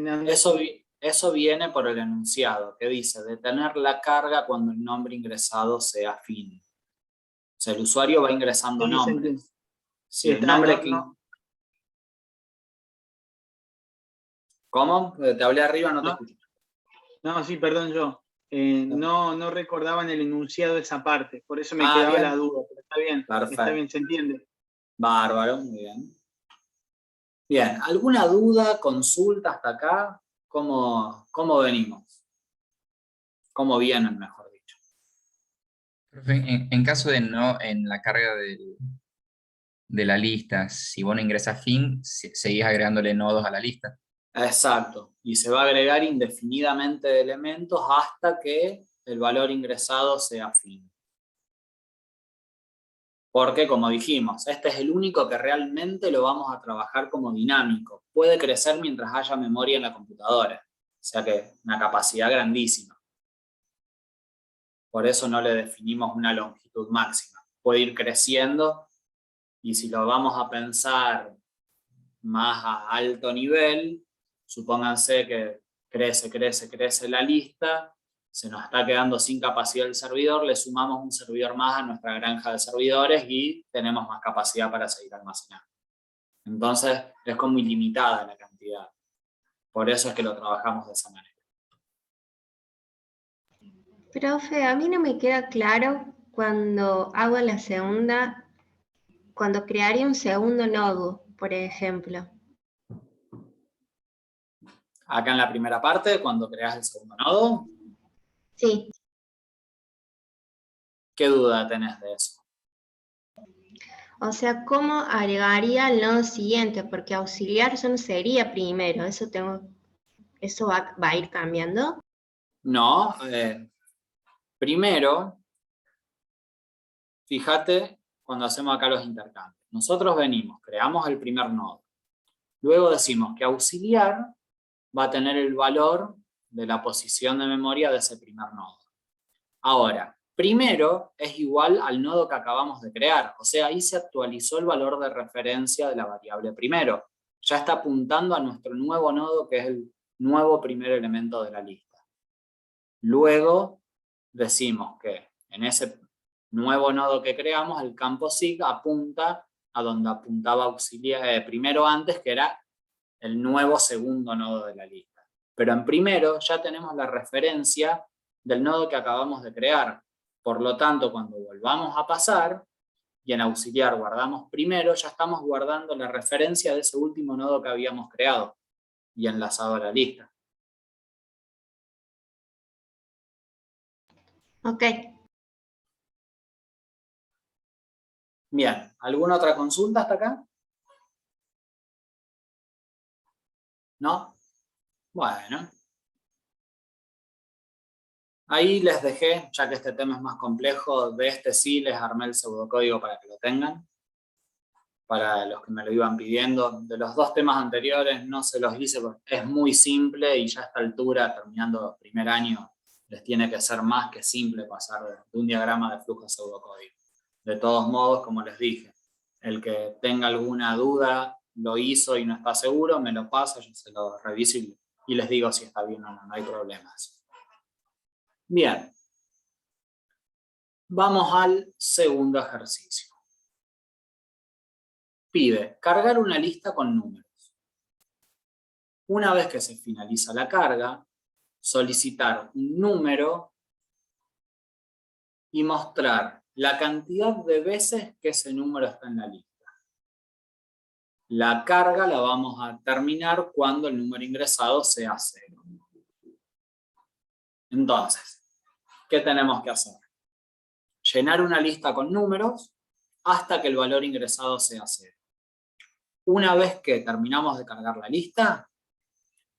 eso viene por el enunciado que dice detener la carga cuando el nombre ingresado sea fin. O sea, el usuario va ingresando Sí, nombres. Si Sí, el nombre ¿Cómo? Te hablé arriba, no te escuché. No, sí, perdón yo. No recordaba en el enunciado esa parte, por eso me quedaba bien. la duda, pero está bien, Perfecto. está bien, se entiende. Bárbaro, muy bien. Bien, ¿alguna duda, consulta hasta acá? ¿Cómo venimos? ¿Cómo vienen, mejor dicho? Profe, en caso de no, en la carga de la lista, si vos no ingresas fin, seguís agregándole nodos a la lista. Exacto, y se va a agregar indefinidamente elementos hasta que el valor ingresado sea fin. Porque, como dijimos, este es el único que realmente lo vamos a trabajar como dinámico. Puede crecer mientras haya memoria en la computadora. O sea que una capacidad grandísima. Por eso no le definimos una longitud máxima. Puede ir creciendo y si lo vamos a pensar más a alto nivel, supónganse que crece la lista, se nos está quedando sin capacidad el servidor, le sumamos un servidor más a nuestra granja de servidores y tenemos más capacidad para seguir almacenando. Entonces es como ilimitada la cantidad. Por eso es que lo trabajamos de esa manera. Profe, a mí no me queda claro cuando hago la segunda, cuando crearía un segundo nodo, por ejemplo. Acá en la primera parte, cuando creas el segundo nodo, Sí, ¿qué duda tenés de eso? o sea, ¿cómo agregaría el nodo siguiente? Porque auxiliar ya no sería primero, eso va a ir cambiando. No, primero, fíjate cuando hacemos acá los intercambios. Nosotros venimos, creamos el primer nodo. Luego decimos que auxiliar va a tener el valor de la posición de memoria de ese primer nodo. Ahora, primero es igual al nodo que acabamos de crear. O sea, ahí se actualizó el valor de referencia de la variable primero. Ya está apuntando a nuestro nuevo nodo, que es el nuevo primer elemento de la lista. Luego decimos que en ese nuevo nodo que creamos, el campo sig apunta a donde apuntaba auxiliar primero antes, que era el nuevo segundo nodo de la lista. Pero en primero ya tenemos la referencia del nodo que acabamos de crear. Por lo tanto, cuando volvamos a pasar y en auxiliar guardamos primero, ya estamos guardando la referencia de ese último nodo que habíamos creado y enlazado a la lista. Ok. Bien, ¿alguna otra consulta hasta acá? ¿No? Bueno. Ahí les dejé, ya que este tema es más complejo, de este sí les armé el pseudocódigo para que lo tengan. Para los que me lo iban pidiendo. De los dos temas anteriores no se los hice porque es muy simple y ya a esta altura, terminando primer año, les tiene que ser más que simple pasar de un diagrama de flujo a pseudocódigo. De todos modos, como les dije, el que tenga alguna duda, lo hizo y no está seguro, me lo pasa, yo se lo reviso y y les digo si está bien o no, no hay problemas. Bien. Vamos al segundo ejercicio. Pide cargar una lista con números. Una vez que se finaliza la carga, solicitar un número y mostrar la cantidad de veces que ese número está en la lista. La carga la vamos a terminar cuando el número ingresado sea 0. Entonces, ¿qué tenemos que hacer? Llenar una lista con números hasta que el valor ingresado sea 0. Una vez que terminamos de cargar la lista,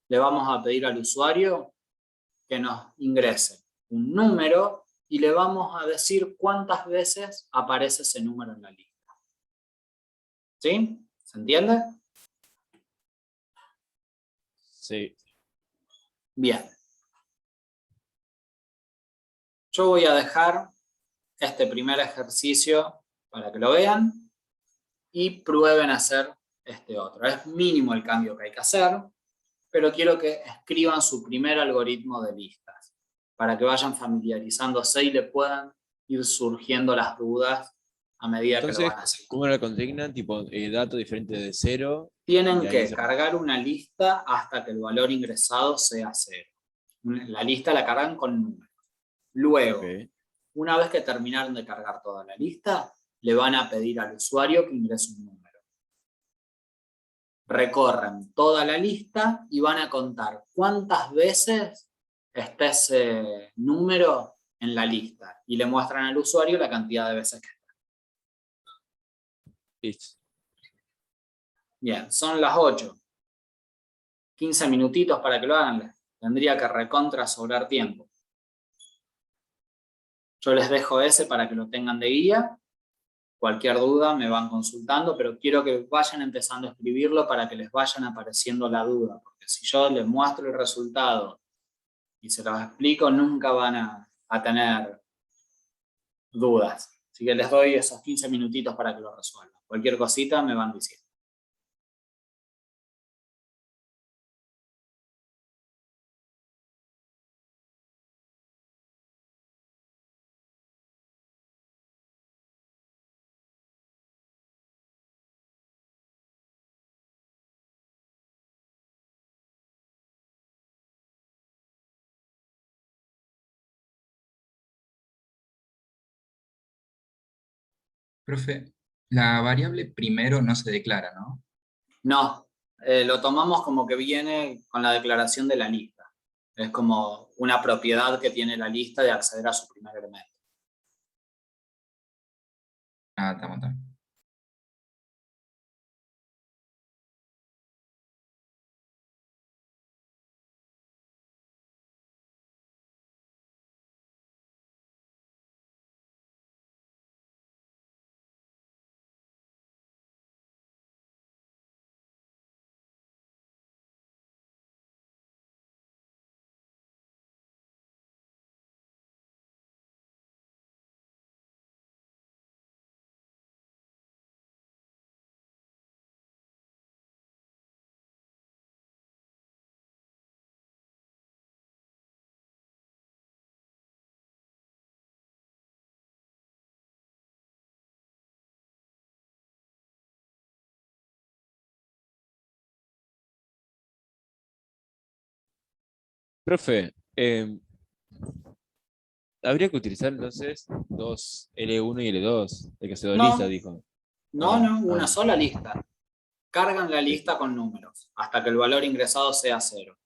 le vamos a pedir al usuario que nos ingrese un número y le vamos a decir cuántas veces aparece ese número en la lista. ¿Sí? ¿Se entiende? Sí. Bien. Yo voy a dejar este primer ejercicio para que lo vean y prueben a hacer este otro. Es mínimo el cambio que hay que hacer, pero quiero que escriban su primer algoritmo de listas para que vayan familiarizándose y le puedan ir surgiendo las dudas a medida que lo Entonces, van haciendo. ¿cómo la consignan? Tipo, dato diferente de 0. Tienen y ahí que se- cargar una lista hasta que el valor ingresado sea 0. La lista la cargan con números. Luego, Ok. una vez que terminaron de cargar toda la lista, le van a pedir al usuario que ingrese un número. Recorren toda la lista y van a contar cuántas veces está ese número en la lista. Y le muestran al usuario la cantidad de veces que está. Listo. Bien, son las 8. 15 minutitos para que lo hagan. Tendría que recontra sobrar tiempo. Yo les dejo ese para que lo tengan de guía. Cualquier duda me van consultando, pero quiero que vayan empezando a escribirlo para que les vayan apareciendo la duda, porque si yo les muestro el resultado y se los explico, nunca van a tener dudas. Así que les doy esos 15 minutitos para que lo resuelvan. Cualquier cosita me van diciendo. Profe, la variable primero no se declara, ¿no? No, lo tomamos como que viene con la declaración de la lista. Es como una propiedad que tiene la lista de acceder a su primer elemento. Ah, estamos. Profe, habría que utilizar entonces dos L1 y L2, el que se No. lista, dijo. No, una Ah. sola lista. Cargan la lista con números hasta que el valor ingresado sea 0.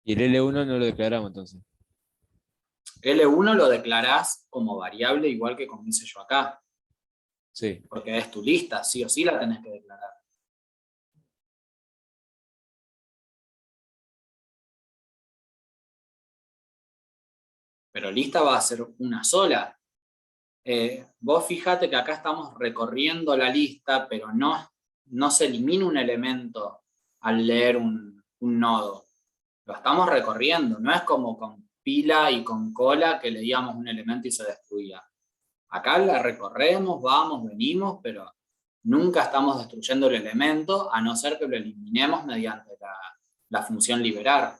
Y el L1 no lo declaramos entonces. L1 lo declarás como variable igual que como hice yo acá, Sí. porque es tu lista, sí o sí la tenés que declarar. Pero lista va a ser una sola. Vos fijate que acá estamos recorriendo la lista, pero no se elimina un elemento al leer un nodo. Lo estamos recorriendo, no es como con pila y con cola que leíamos un elemento y se destruía. Acá la recorremos, vamos, venimos, pero nunca estamos destruyendo el elemento, a no ser que lo eliminemos mediante la función liberar.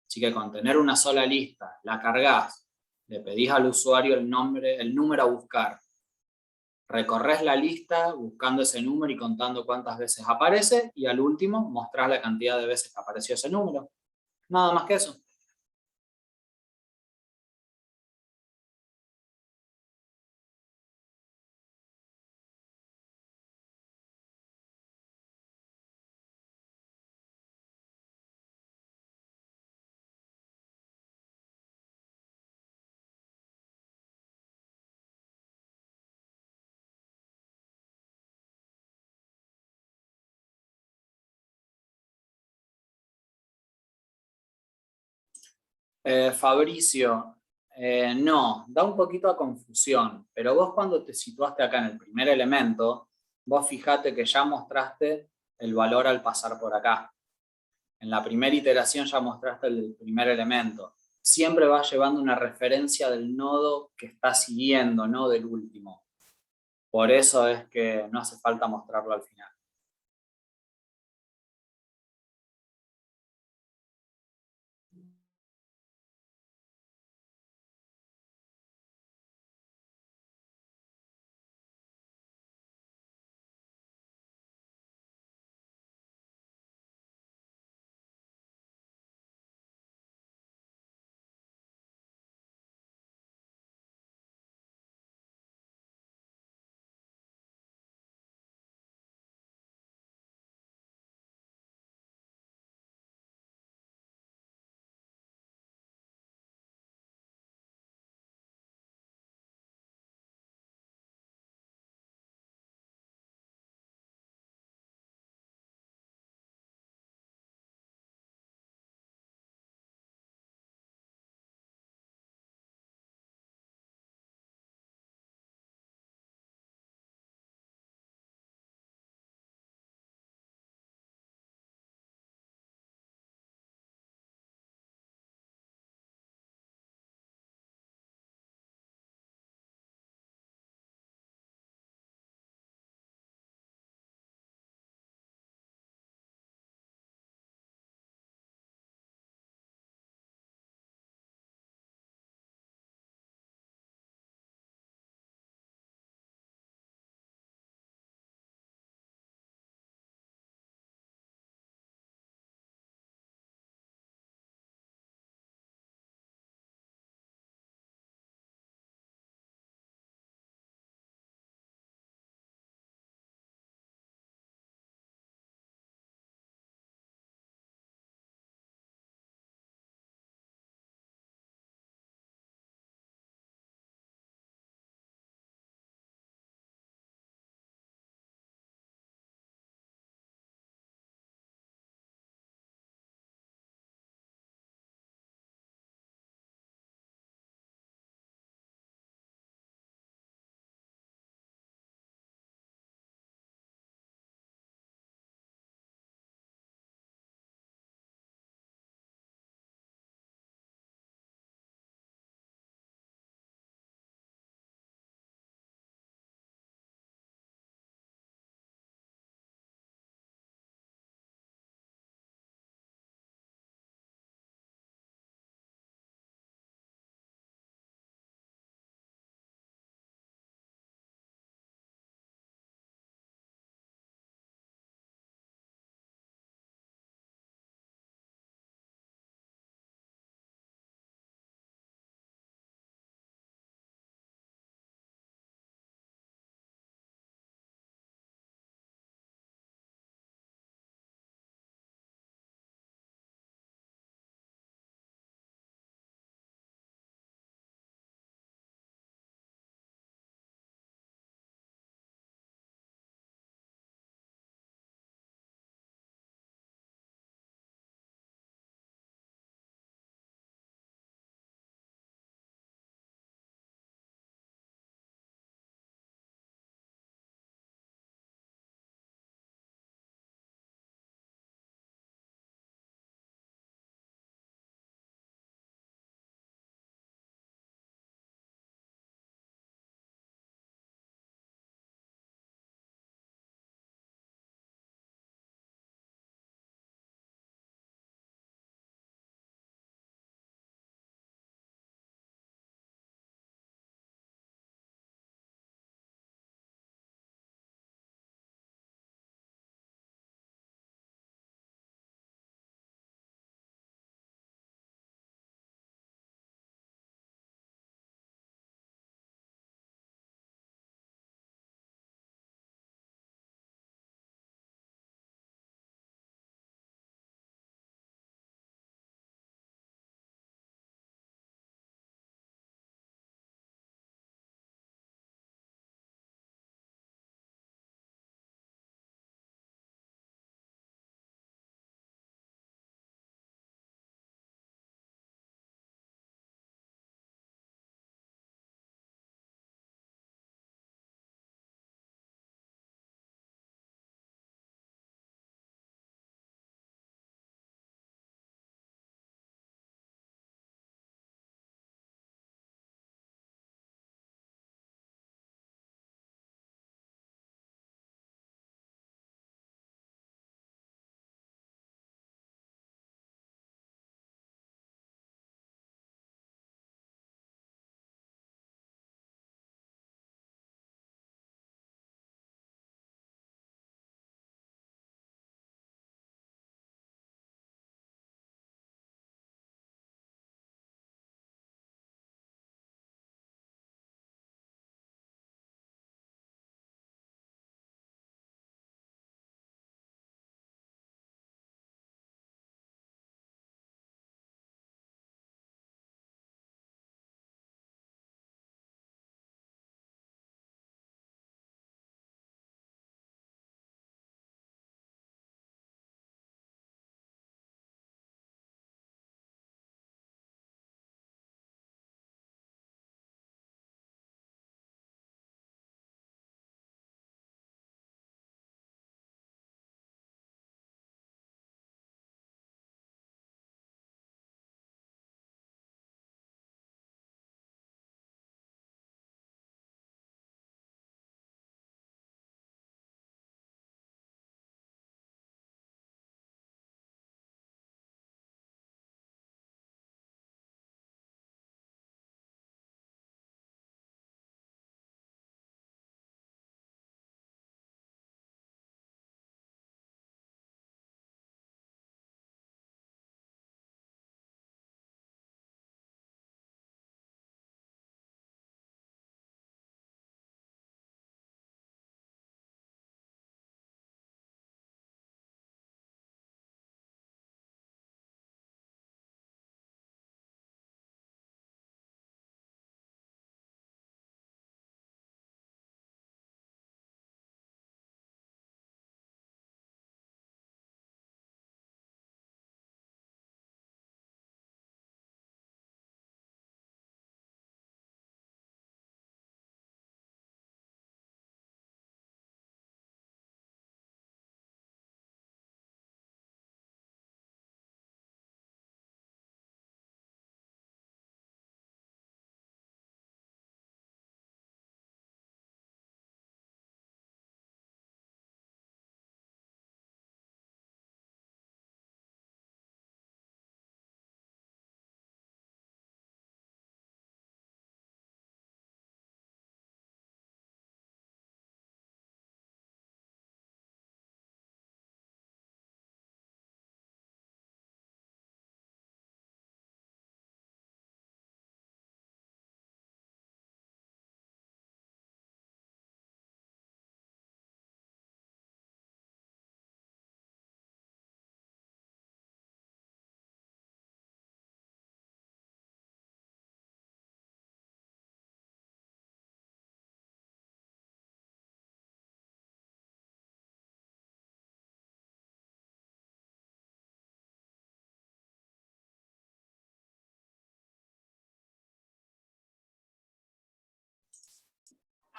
Así que con tener una sola lista, la cargas, le pedís al usuario el nombre, el número a buscar, recorres la lista buscando ese número y contando cuántas veces aparece, y al último mostrás la cantidad de veces que apareció ese número. Nada más que eso. Fabricio, no, da un poquito a confusión, pero vos cuando te situaste acá en el primer elemento, vos fijate que ya mostraste el valor al pasar por acá. En la primera iteración ya mostraste el primer elemento. Siempre vas llevando una referencia del nodo que está siguiendo, no del último. Por eso es que no hace falta mostrarlo al final.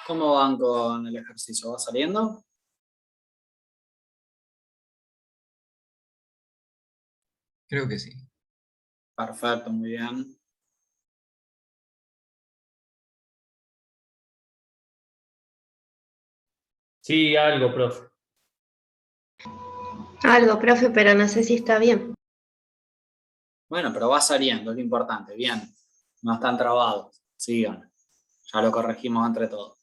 ¿Cómo van con el ejercicio? ¿Va saliendo? Creo que sí. Perfecto, muy bien. Sí, algo, profe. Algo, profe, pero no sé si está bien. Bueno, pero va saliendo, es lo importante. Bien, no están trabados. Sigan. Ya lo corregimos entre todos.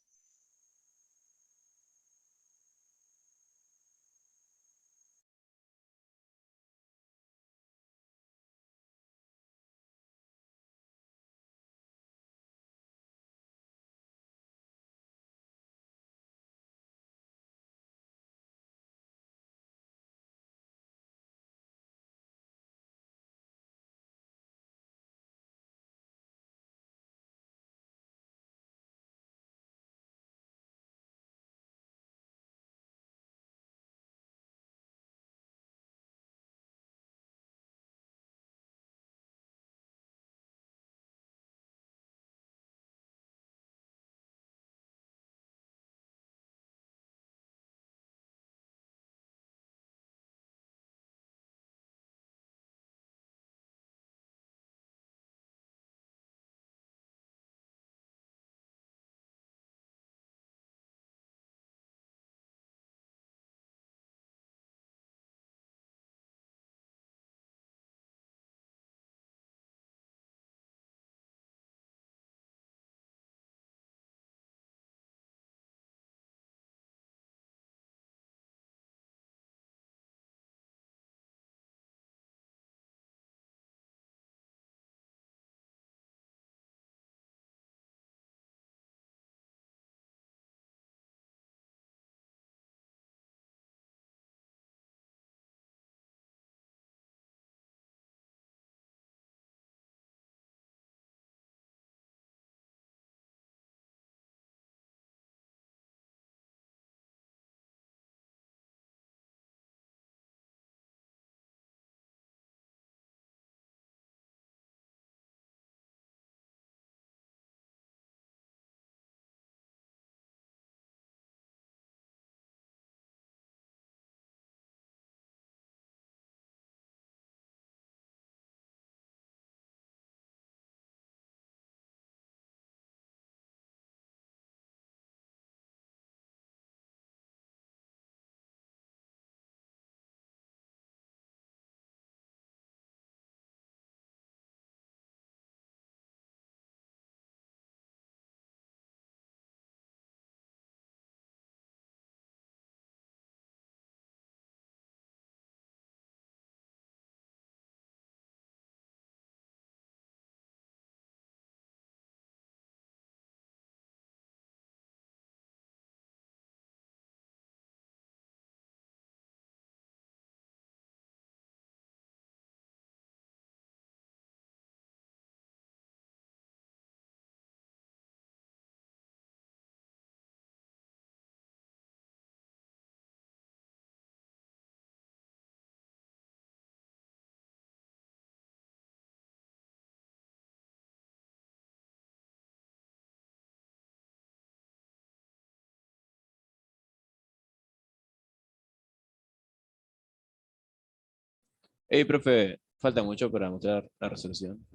Hey, profe, falta mucho para mostrar la resolución.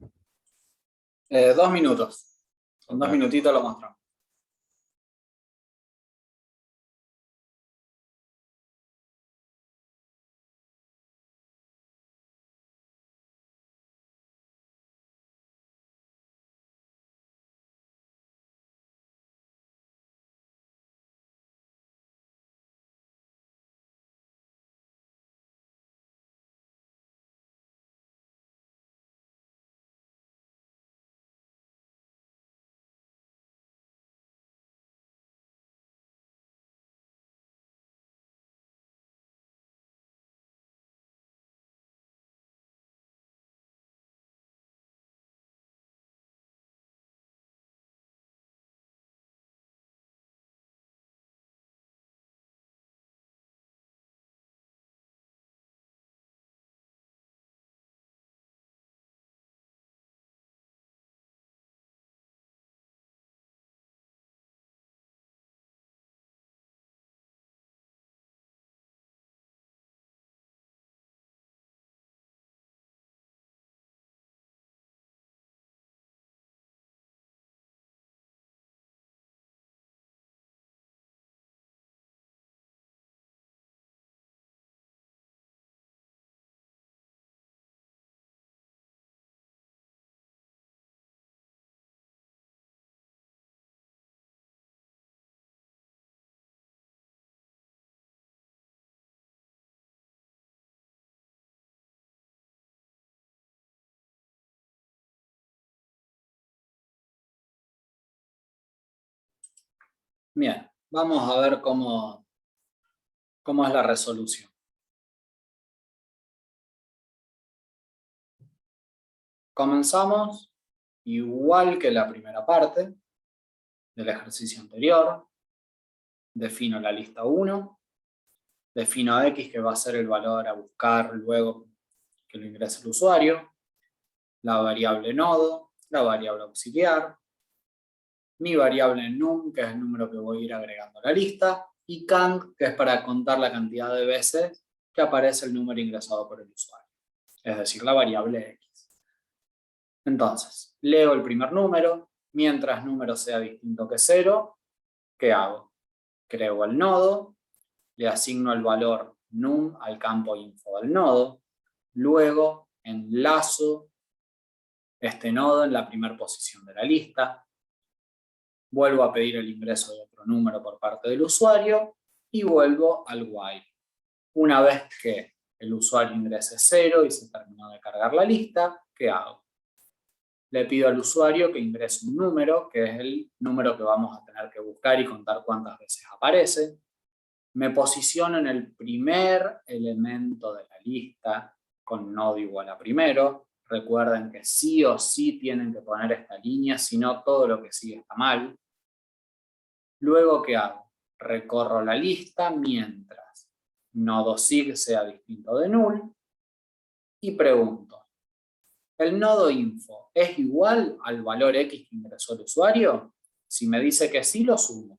2 minutos. En 2 minutitos lo mostramos. Bien, vamos a ver cómo es la resolución. Comenzamos igual que la primera parte del ejercicio anterior. Defino la lista 1. Defino X, que va a ser el valor a buscar luego que lo ingrese el usuario. La variable nodo, la variable auxiliar, mi variable num, que es el número que voy a ir agregando a la lista, y count, que es para contar la cantidad de veces que aparece el número ingresado por el usuario, es decir, la variable X. Entonces, leo el primer número, mientras número sea distinto que 0, ¿qué hago? Creo el nodo, le asigno el valor num al campo info del nodo, luego enlazo este nodo en la primera posición de la lista, vuelvo a pedir el ingreso de otro número por parte del usuario y vuelvo al while. Una vez que el usuario ingrese 0 y se terminó de cargar la lista, ¿qué hago? Le pido al usuario que ingrese un número, que es el número que vamos a tener que buscar y contar cuántas veces aparece. Me posiciono en el primer elemento de la lista con nodo igual a primero. Recuerden que sí o sí tienen que poner esta línea, si no todo lo que sigue está mal. Luego, ¿qué hago? Recorro la lista mientras nodo sig sea distinto de null y pregunto, ¿el nodo info es igual al valor X que ingresó el usuario? Si me dice que sí, lo sumo.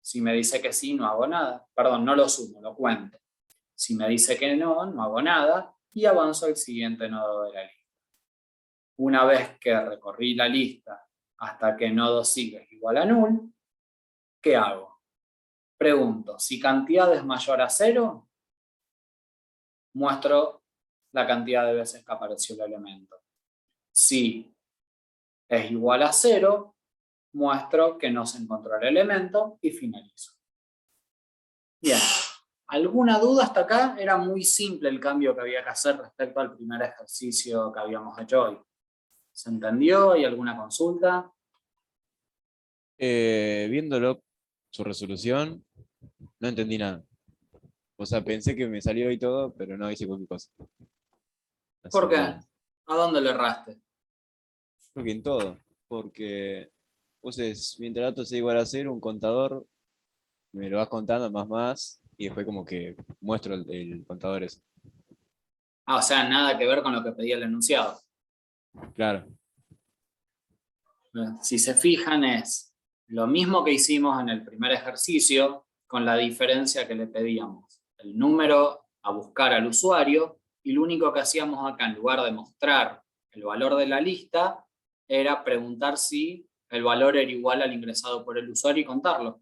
Si me dice que sí, no hago nada. Perdón, no lo sumo, lo cuento. Si me dice que no, no hago nada y avanzo al siguiente nodo de la lista. Una vez que recorrí la lista hasta que nodo sigue es igual a null, ¿qué hago? Pregunto, si cantidad es mayor a 0, muestro la cantidad de veces que apareció el elemento. Si es igual a 0, muestro que no se encontró el elemento y finalizo. Bien, ¿alguna duda hasta acá? Era muy simple el cambio que había que hacer respecto al primer ejercicio que habíamos hecho hoy. ¿Se entendió? ¿Hay alguna consulta? Viéndolo, su resolución, no entendí nada. O sea, pensé que me salió y todo, pero no hice cualquier cosa. Así ¿Por qué? que, ¿A dónde le erraste? creo que en todo. Porque puse, mientras el dato sea igual a 0, un contador, me lo vas contando más, y después como que muestro el contador ese. Ah, o sea, nada que ver con lo que pedía el enunciado. Claro. Si se fijan, es lo mismo que hicimos en el primer ejercicio, con la diferencia que le pedíamos el número a buscar al usuario, y lo único que hacíamos acá, en lugar de mostrar el valor de la lista, era preguntar si el valor era igual al ingresado por el usuario y contarlo.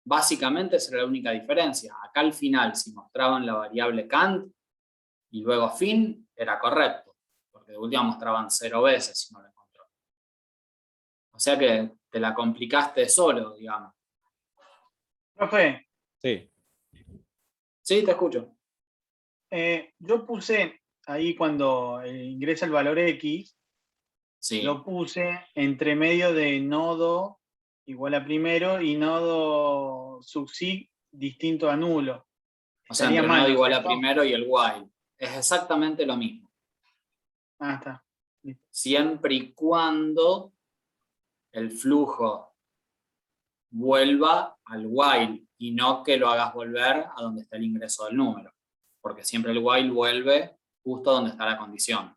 Básicamente esa era la única diferencia. Acá al final, si mostraban la variable count y luego fin, era correcto, porque de última mostraban 0 veces si no lo encontró. O sea que te la complicaste solo, digamos. Profe, Sí. Sí, te escucho. yo puse ahí cuando ingresa el valor X, Sí. lo puse entre medio de nodo igual a primero y nodo subsig distinto a nulo. O sea, Estaría entre mal, nodo ¿no es igual a cierto? primero y el while. Es exactamente lo mismo. Ah, está. Siempre y cuando el flujo vuelva al while y no que lo hagas volver a donde está el ingreso del número. Porque siempre el while vuelve justo donde está la condición.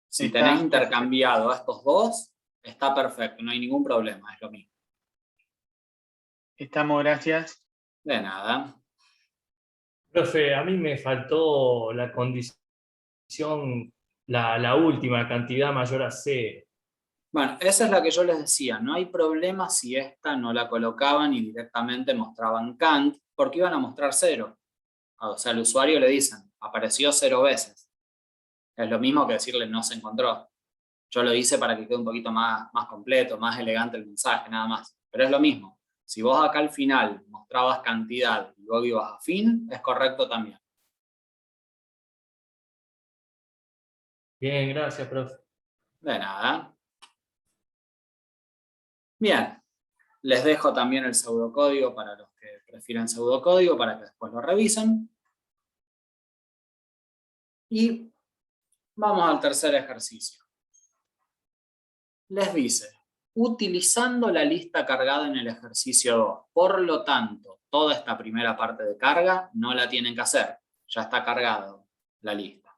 Si Está tenés intercambiado a estos dos, está perfecto, no hay ningún problema, es lo mismo. Estamos, gracias. De nada. Profe, a mí me faltó la condición, la última, cantidad mayor a 0. Bueno, esa es la que yo les decía, no hay problema si esta no la colocaban y directamente mostraban count, porque iban a mostrar 0. O sea, al usuario le dicen, apareció 0 veces. Es lo mismo que decirle no se encontró. Yo lo hice para que quede un poquito más completo, más elegante el mensaje, nada más. Pero es lo mismo. Si vos acá al final mostrabas cantidad y luego ibas a fin, es correcto también. Bien, gracias, profe. De nada. Bien. Les dejo también el pseudocódigo para los que prefieren pseudocódigo, para que después lo revisen. Y vamos al tercer ejercicio. Les dice, utilizando la lista cargada en el ejercicio 2, por lo tanto, toda esta primera parte de carga no la tienen que hacer, ya está cargada la lista.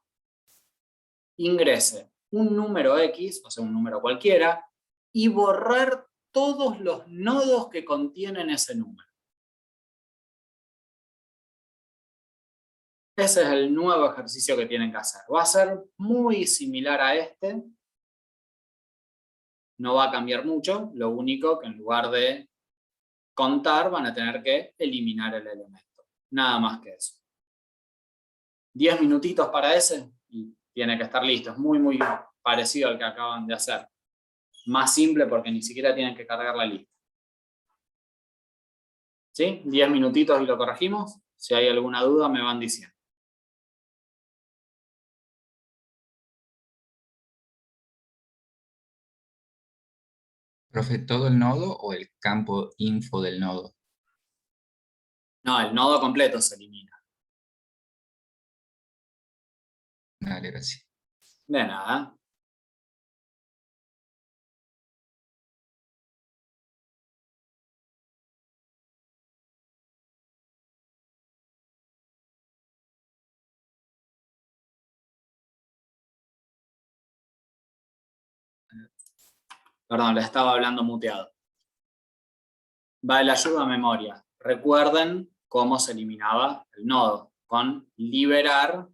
Ingrese un número X, o sea, un número cualquiera, y borrar todos los nodos que contienen ese número. Ese es el nuevo ejercicio que tienen que hacer. Va a ser muy similar a este. No va a cambiar mucho, lo único que en lugar de contar van a tener que eliminar el elemento. Nada más que eso. 10 minutitos para ese y tiene que estar listo. Es muy parecido al que acaban de hacer. Más simple porque ni siquiera tienen que cargar la lista. ¿Sí? 10 minutitos y lo corregimos. Si hay alguna duda me van diciendo. Profe, ¿todo el nodo o el campo info del nodo? No, el nodo completo se elimina. Dale, gracias. De nada. Perdón, le estaba hablando muteado. Va el ayuda a memoria. Recuerden cómo se eliminaba el nodo, con liberar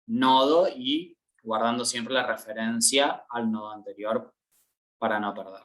nodo y guardando siempre la referencia al nodo anterior para no perder.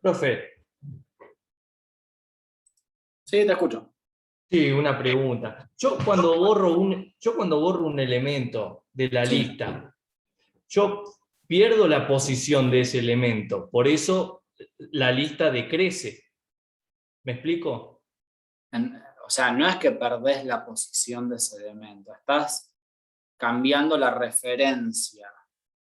Profe, Sí, te escucho. sí, una pregunta. Yo cuando borro un elemento de la Sí. lista, yo pierdo la posición de ese elemento, por eso la lista decrece. ¿Me explico? O sea, no es que perdés la posición de ese elemento, estás cambiando la referencia.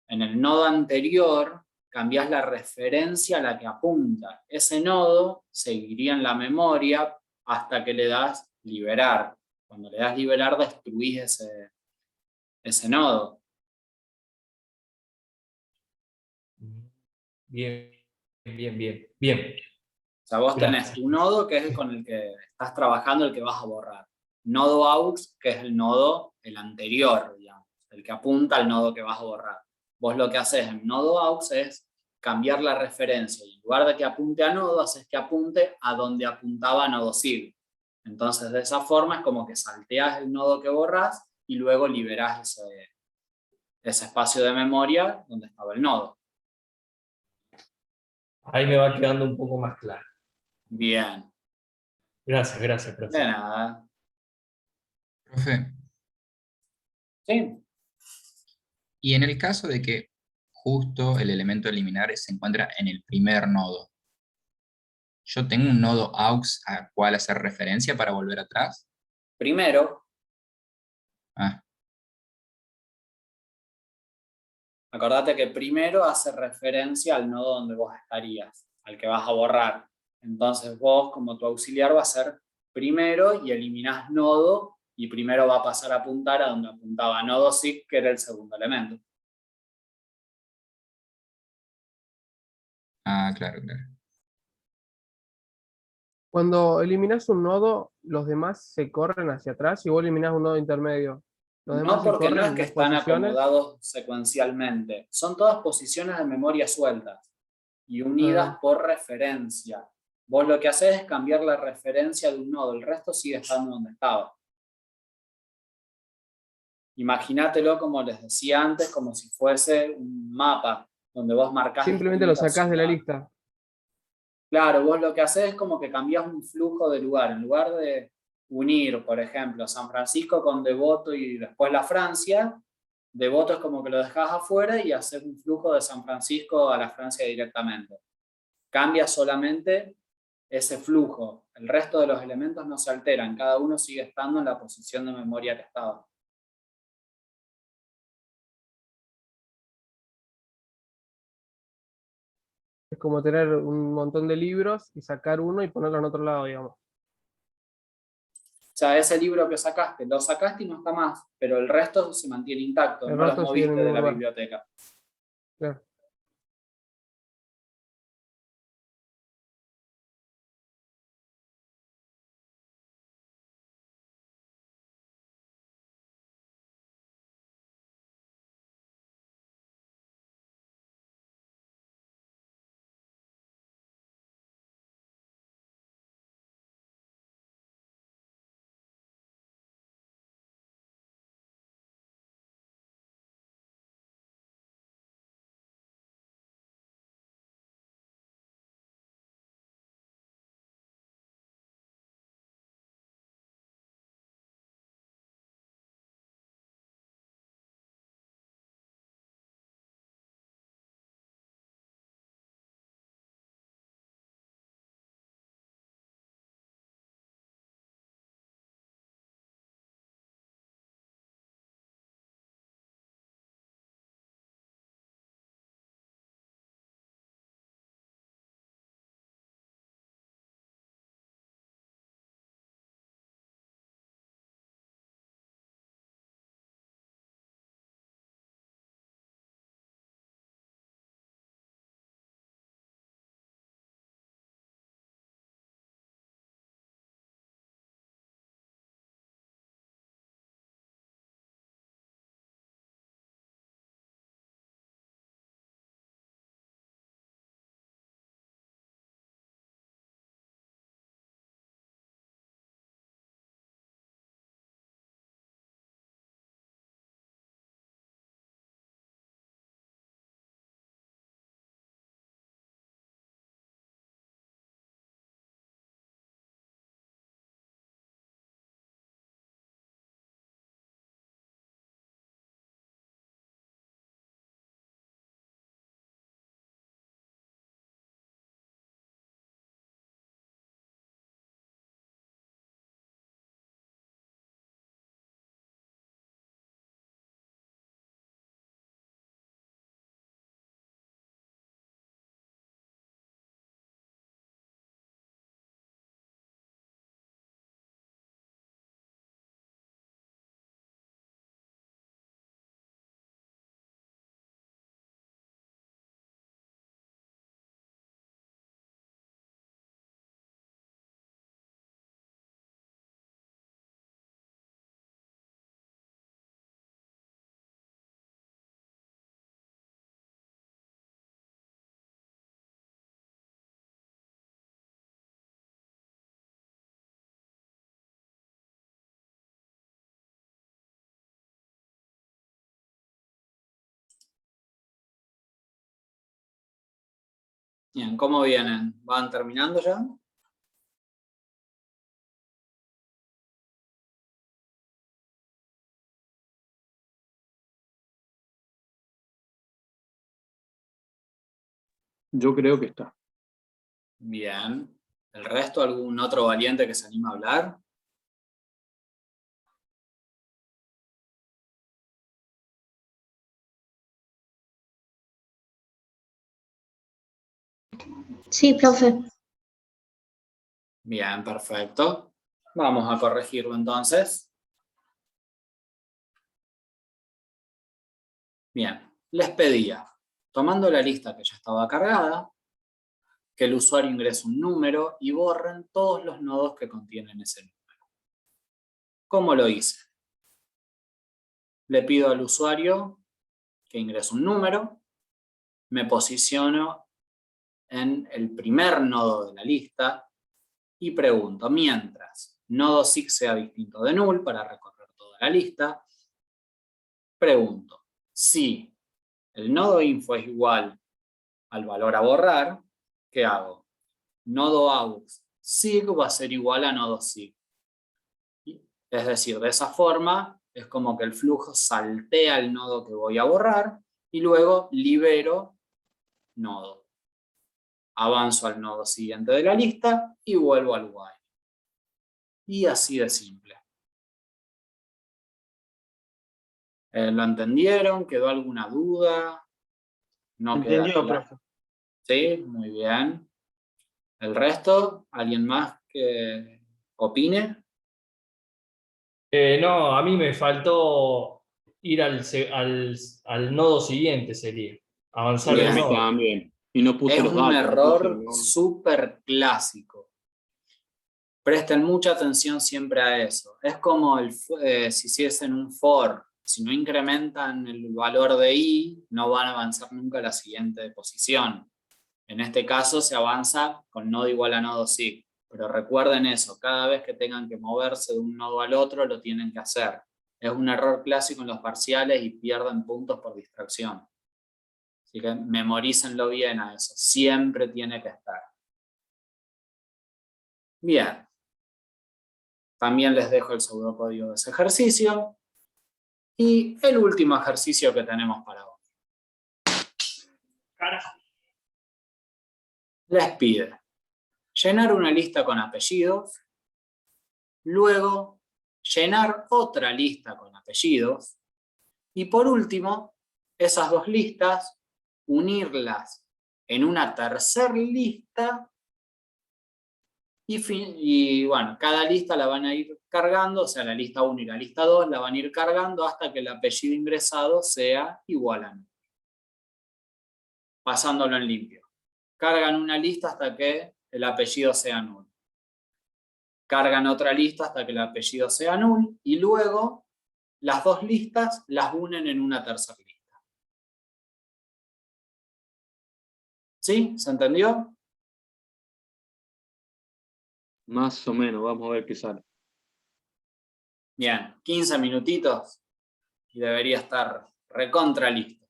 En el nodo anterior, cambiás la referencia a la que apunta. Ese nodo seguiría en la memoria hasta que le das liberar. Cuando le das liberar, destruís ese nodo. Bien, bien, bien, bien. O sea, vos tenés Gracias. un nodo que es el con el que estás trabajando, el que vas a borrar. Nodo aux, que es el nodo, el anterior, digamos, el que apunta al nodo que vas a borrar. Vos lo que haces en nodo aux es cambiar la referencia y en lugar de que apunte a nodo, haces que apunte a donde apuntaba nodo sig. Entonces, de esa forma es como que salteas el nodo que borras y luego liberás ese espacio de memoria donde estaba el nodo. Ahí me va quedando un poco más claro. Bien, Gracias, gracias, profe. de nada. Profe, Sí. y en el caso de que justo el elemento a eliminar se encuentra en el primer nodo, ¿yo tengo un nodo aux al cual hacer referencia para volver atrás? Primero, Ah, acordate que primero hace referencia al nodo donde vos estarías, al que vas a borrar. Entonces vos, como tu auxiliar, va a ser primero y eliminás nodo y primero va a pasar a apuntar a donde apuntaba nodo sig, que era el segundo elemento. claro, claro. Cuando eliminas un nodo, los demás se corren hacia atrás y vos eliminás un nodo intermedio. Los demás No, se porque no es corren que las están posiciones. acomodados secuencialmente. Son todas posiciones de memoria sueltas y unidas Ah, por referencia. Vos lo que haces es cambiar la referencia de un nodo, el resto sigue estando donde estaba. Imagínatelo, como les decía antes, como si fuese un mapa donde vos marcás simplemente lo distintas sacás de la ciudades. lista. Claro, vos lo que haces es como que cambiás un flujo de lugar. En lugar de unir, por ejemplo, San Francisco con Devoto y después la Francia, Devoto es como que lo dejás afuera y haces un flujo de San Francisco a la Francia directamente. Cambia solamente ese flujo. El resto de los elementos no se alteran. Cada uno sigue estando en la posición de memoria que estaba. Es como tener un montón de libros y sacar uno y ponerlo en otro lado, digamos. O sea, ese libro que sacaste, lo sacaste y no está más, pero el resto se mantiene intacto, El no los resto sigue en el moviste de mismo la lugar. biblioteca. Claro. Bien, ¿cómo vienen? ¿Van terminando ya? Yo creo que está. Bien. ¿El resto, algún otro valiente que se anime a hablar? Sí, profe. Bien, perfecto. Vamos a corregirlo entonces. Bien, les pedía, tomando la lista que ya estaba cargada, que el usuario ingrese un número y borren todos los nodos que contienen ese número. ¿Cómo lo hice? Le pido al usuario que ingrese un número, me posiciono en el primer nodo de la lista y pregunto, mientras nodo SIG sea distinto de null para recorrer toda la lista, pregunto si el nodo info es igual al valor a borrar, ¿qué hago? Nodo aux SIG va a ser igual a nodo SIG. Es decir, de esa forma es como que el flujo saltea el nodo que voy a borrar y luego libero nodo. Avanzo al nodo siguiente de la lista y vuelvo al while. Y así de simple. ¿Lo entendieron? ¿Quedó alguna duda? ¿No queda Entendido, claro? profe. Sí, muy bien. ¿El resto? ¿Alguien más que opine? No, a mí me faltó ir al nodo siguiente, sería. Avanzar Y a el Bien. mí nodo. también. Y no puse Es los un datos, no puse error el nombre. súper clásico. Presten mucha atención siempre a eso. Es como si hiciesen un for. Si no incrementan el valor de i, no van a avanzar nunca a la siguiente posición. En este caso se avanza con nodo igual a nodo SIG. Pero recuerden eso, cada vez que tengan que moverse de un nodo al otro, lo tienen que hacer. Es un error clásico en los parciales y pierden puntos por distracción. Así que memorícenlo bien a eso. Siempre tiene que estar. Bien. También les dejo el pseudocódigo de ese ejercicio. Y el último ejercicio que tenemos para hoy. Les pide llenar una lista con apellidos, luego llenar otra lista con apellidos, y por último, esas dos listas, unirlas en una tercera lista, y bueno, cada lista la van a ir cargando, o sea, la lista 1 y la lista 2 la van a ir cargando hasta que el apellido ingresado sea igual a 0. Pasándolo en limpio. Cargan una lista hasta que el apellido sea null. Cargan otra lista hasta que el apellido sea null y luego las dos listas las unen en una tercera lista. ¿Sí? ¿Se entendió? Más o menos, vamos a ver qué sale. Bien, 15 minutitos y debería estar recontra listo.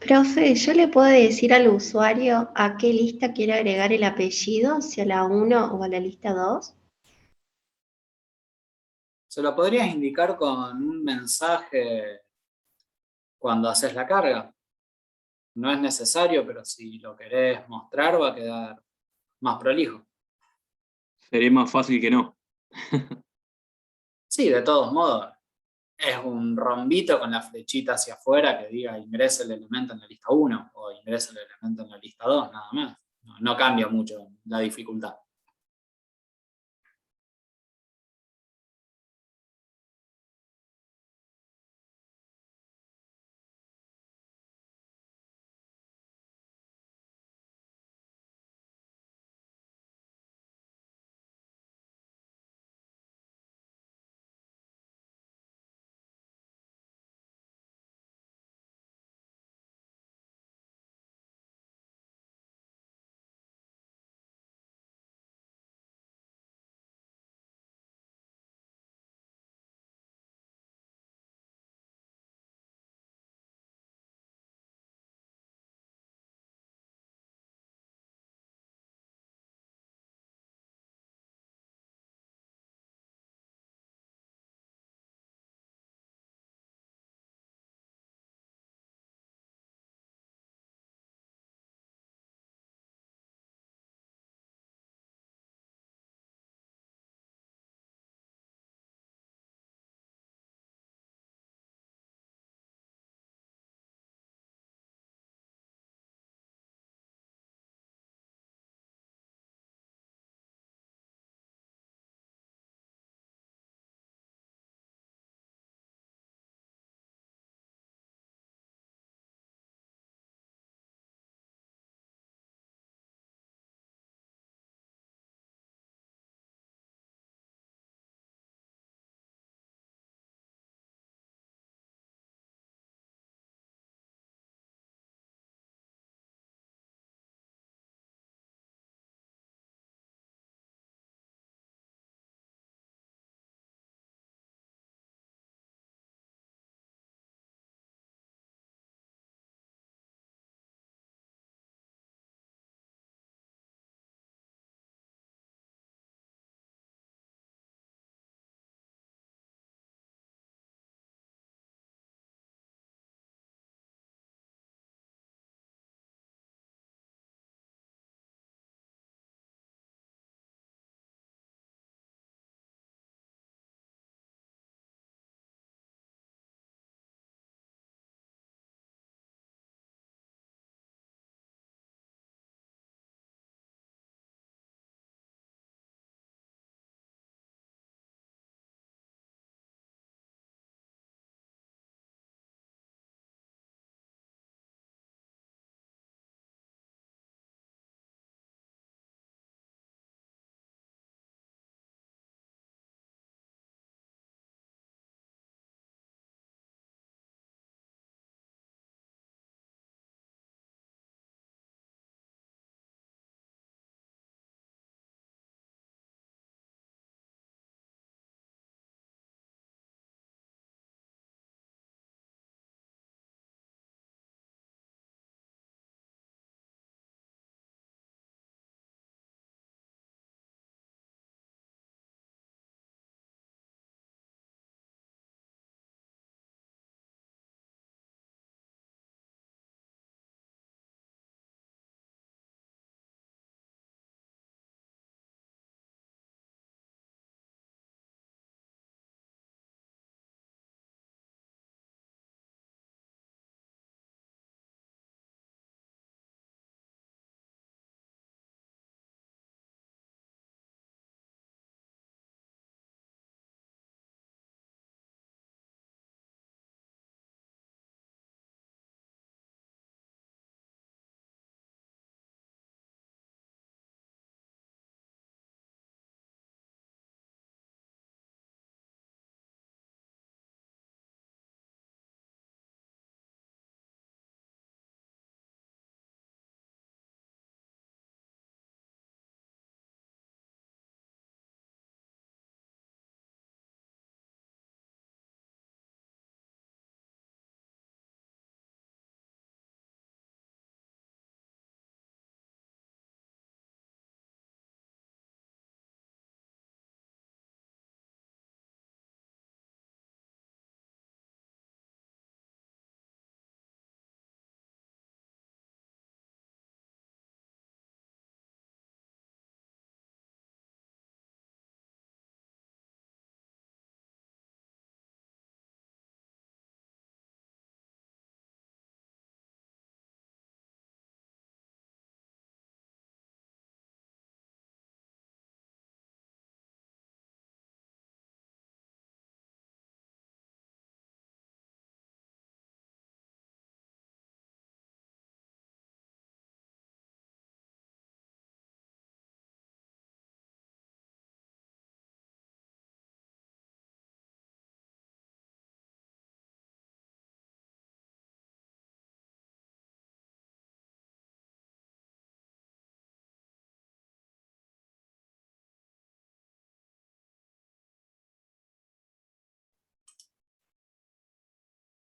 Profe, ¿yo le puedo decir al usuario a qué lista quiere agregar el apellido, si a la 1 o a la lista 2? Se lo podrías indicar con un mensaje cuando haces la carga. No es necesario, pero si lo querés mostrar va a quedar más prolijo. Sería más fácil que no. Sí, de todos modos, es un rombito con la flechita hacia afuera que diga ingresa el elemento en la lista 1 o ingresa el elemento en la lista 2, nada más. No cambia mucho la dificultad.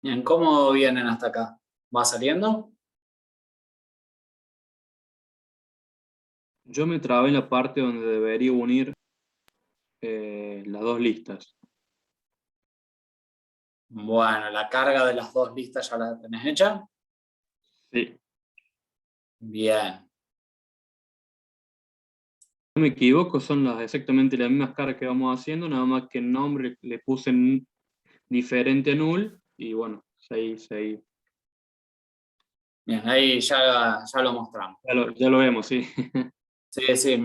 Bien, ¿cómo vienen hasta acá? ¿Va saliendo? Yo me trabé en la parte donde debería unir las dos listas. Bueno, la carga de las dos listas ya la tenés hecha. Sí. Bien. No me equivoco, son exactamente las mismas cargas que vamos haciendo, nada más que el nombre le puse diferente a null, y bueno, seguí. Bien, ahí ya lo mostramos. Ya lo vemos, sí. Sí, sí.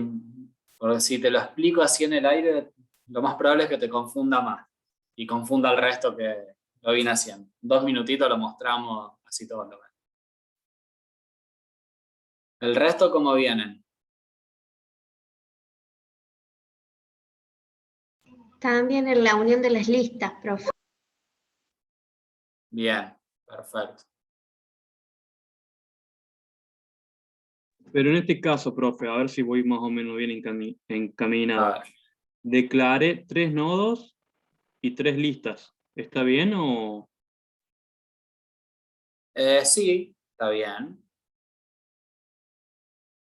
Porque si te lo explico así en el aire, lo más probable es que te confunda más. Y confunda al resto que lo vine haciendo. 2 minutitos lo mostramos así todo lo ven. El resto, ¿cómo vienen? También en la unión de las listas, profe. Bien, perfecto. Pero en este caso, profe, a ver si voy más o menos bien encaminado. A ver. Declaré 3 nodos y 3 listas. ¿Está bien o...? Sí, está bien.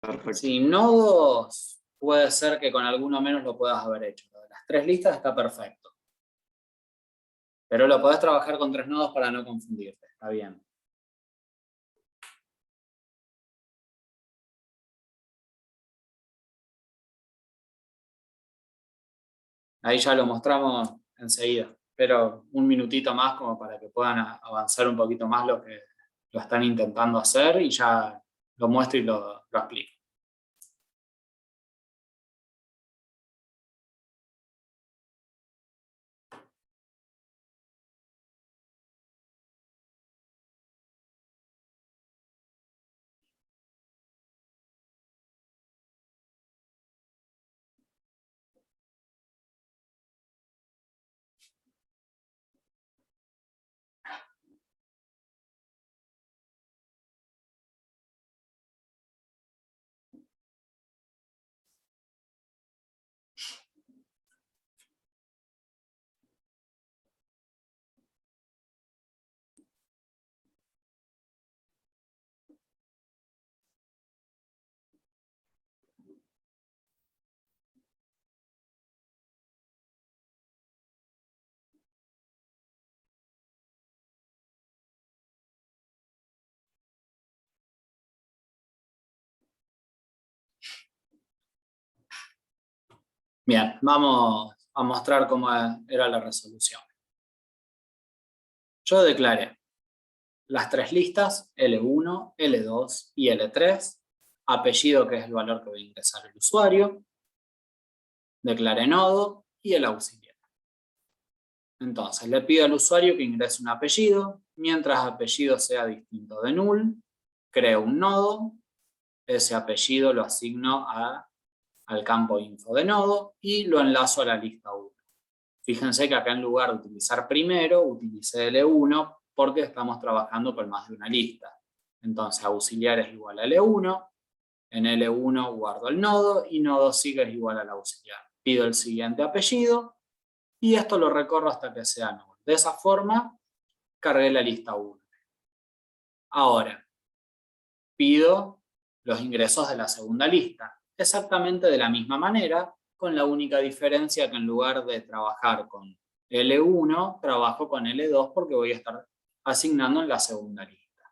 Perfecto. Si nodos, puede ser que con alguno menos lo puedas haber hecho. Lo de las 3 listas está perfecto. Pero lo podés trabajar con 3 nodos para no confundirte. Está bien. Ahí ya lo mostramos enseguida. Pero un minutito más como para que puedan avanzar un poquito más lo que lo están intentando hacer y ya lo muestro y lo explico. Bien, vamos a mostrar cómo era la resolución. Yo declaré las 3 listas, L1, L2 y L3, apellido que es el valor que va a ingresar el usuario, declaré nodo y el auxiliar. Entonces le pido al usuario que ingrese un apellido, mientras apellido sea distinto de null, creo un nodo, ese apellido lo asigno al campo info de nodo y lo enlazo a la lista 1. Fíjense que acá en lugar de utilizar primero, utilicé L1 porque estamos trabajando con más de una lista. Entonces auxiliar es igual a L1, en L1 guardo el nodo y nodo sigue es igual al auxiliar. Pido el siguiente apellido y esto lo recorro hasta que sea null. De esa forma cargué la lista 1. Ahora, pido los ingresos de la segunda lista. Exactamente de la misma manera, con la única diferencia que en lugar de trabajar con L1, trabajo con L2 porque voy a estar asignando en la segunda lista.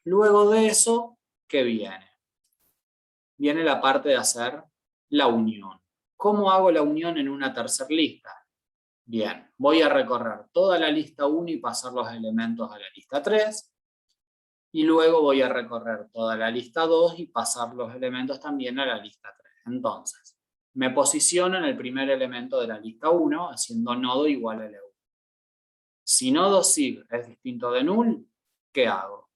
Luego de eso, ¿qué viene? Viene la parte de hacer la unión. ¿Cómo hago la unión en una tercera lista? Bien, voy a recorrer toda la lista 1 y pasar los elementos a la lista 3. Y luego voy a recorrer toda la lista 2 y pasar los elementos también a la lista 3. Entonces, me posiciono en el primer elemento de la lista 1, haciendo nodo igual a L1. Si nodo sig es distinto de null, ¿qué hago?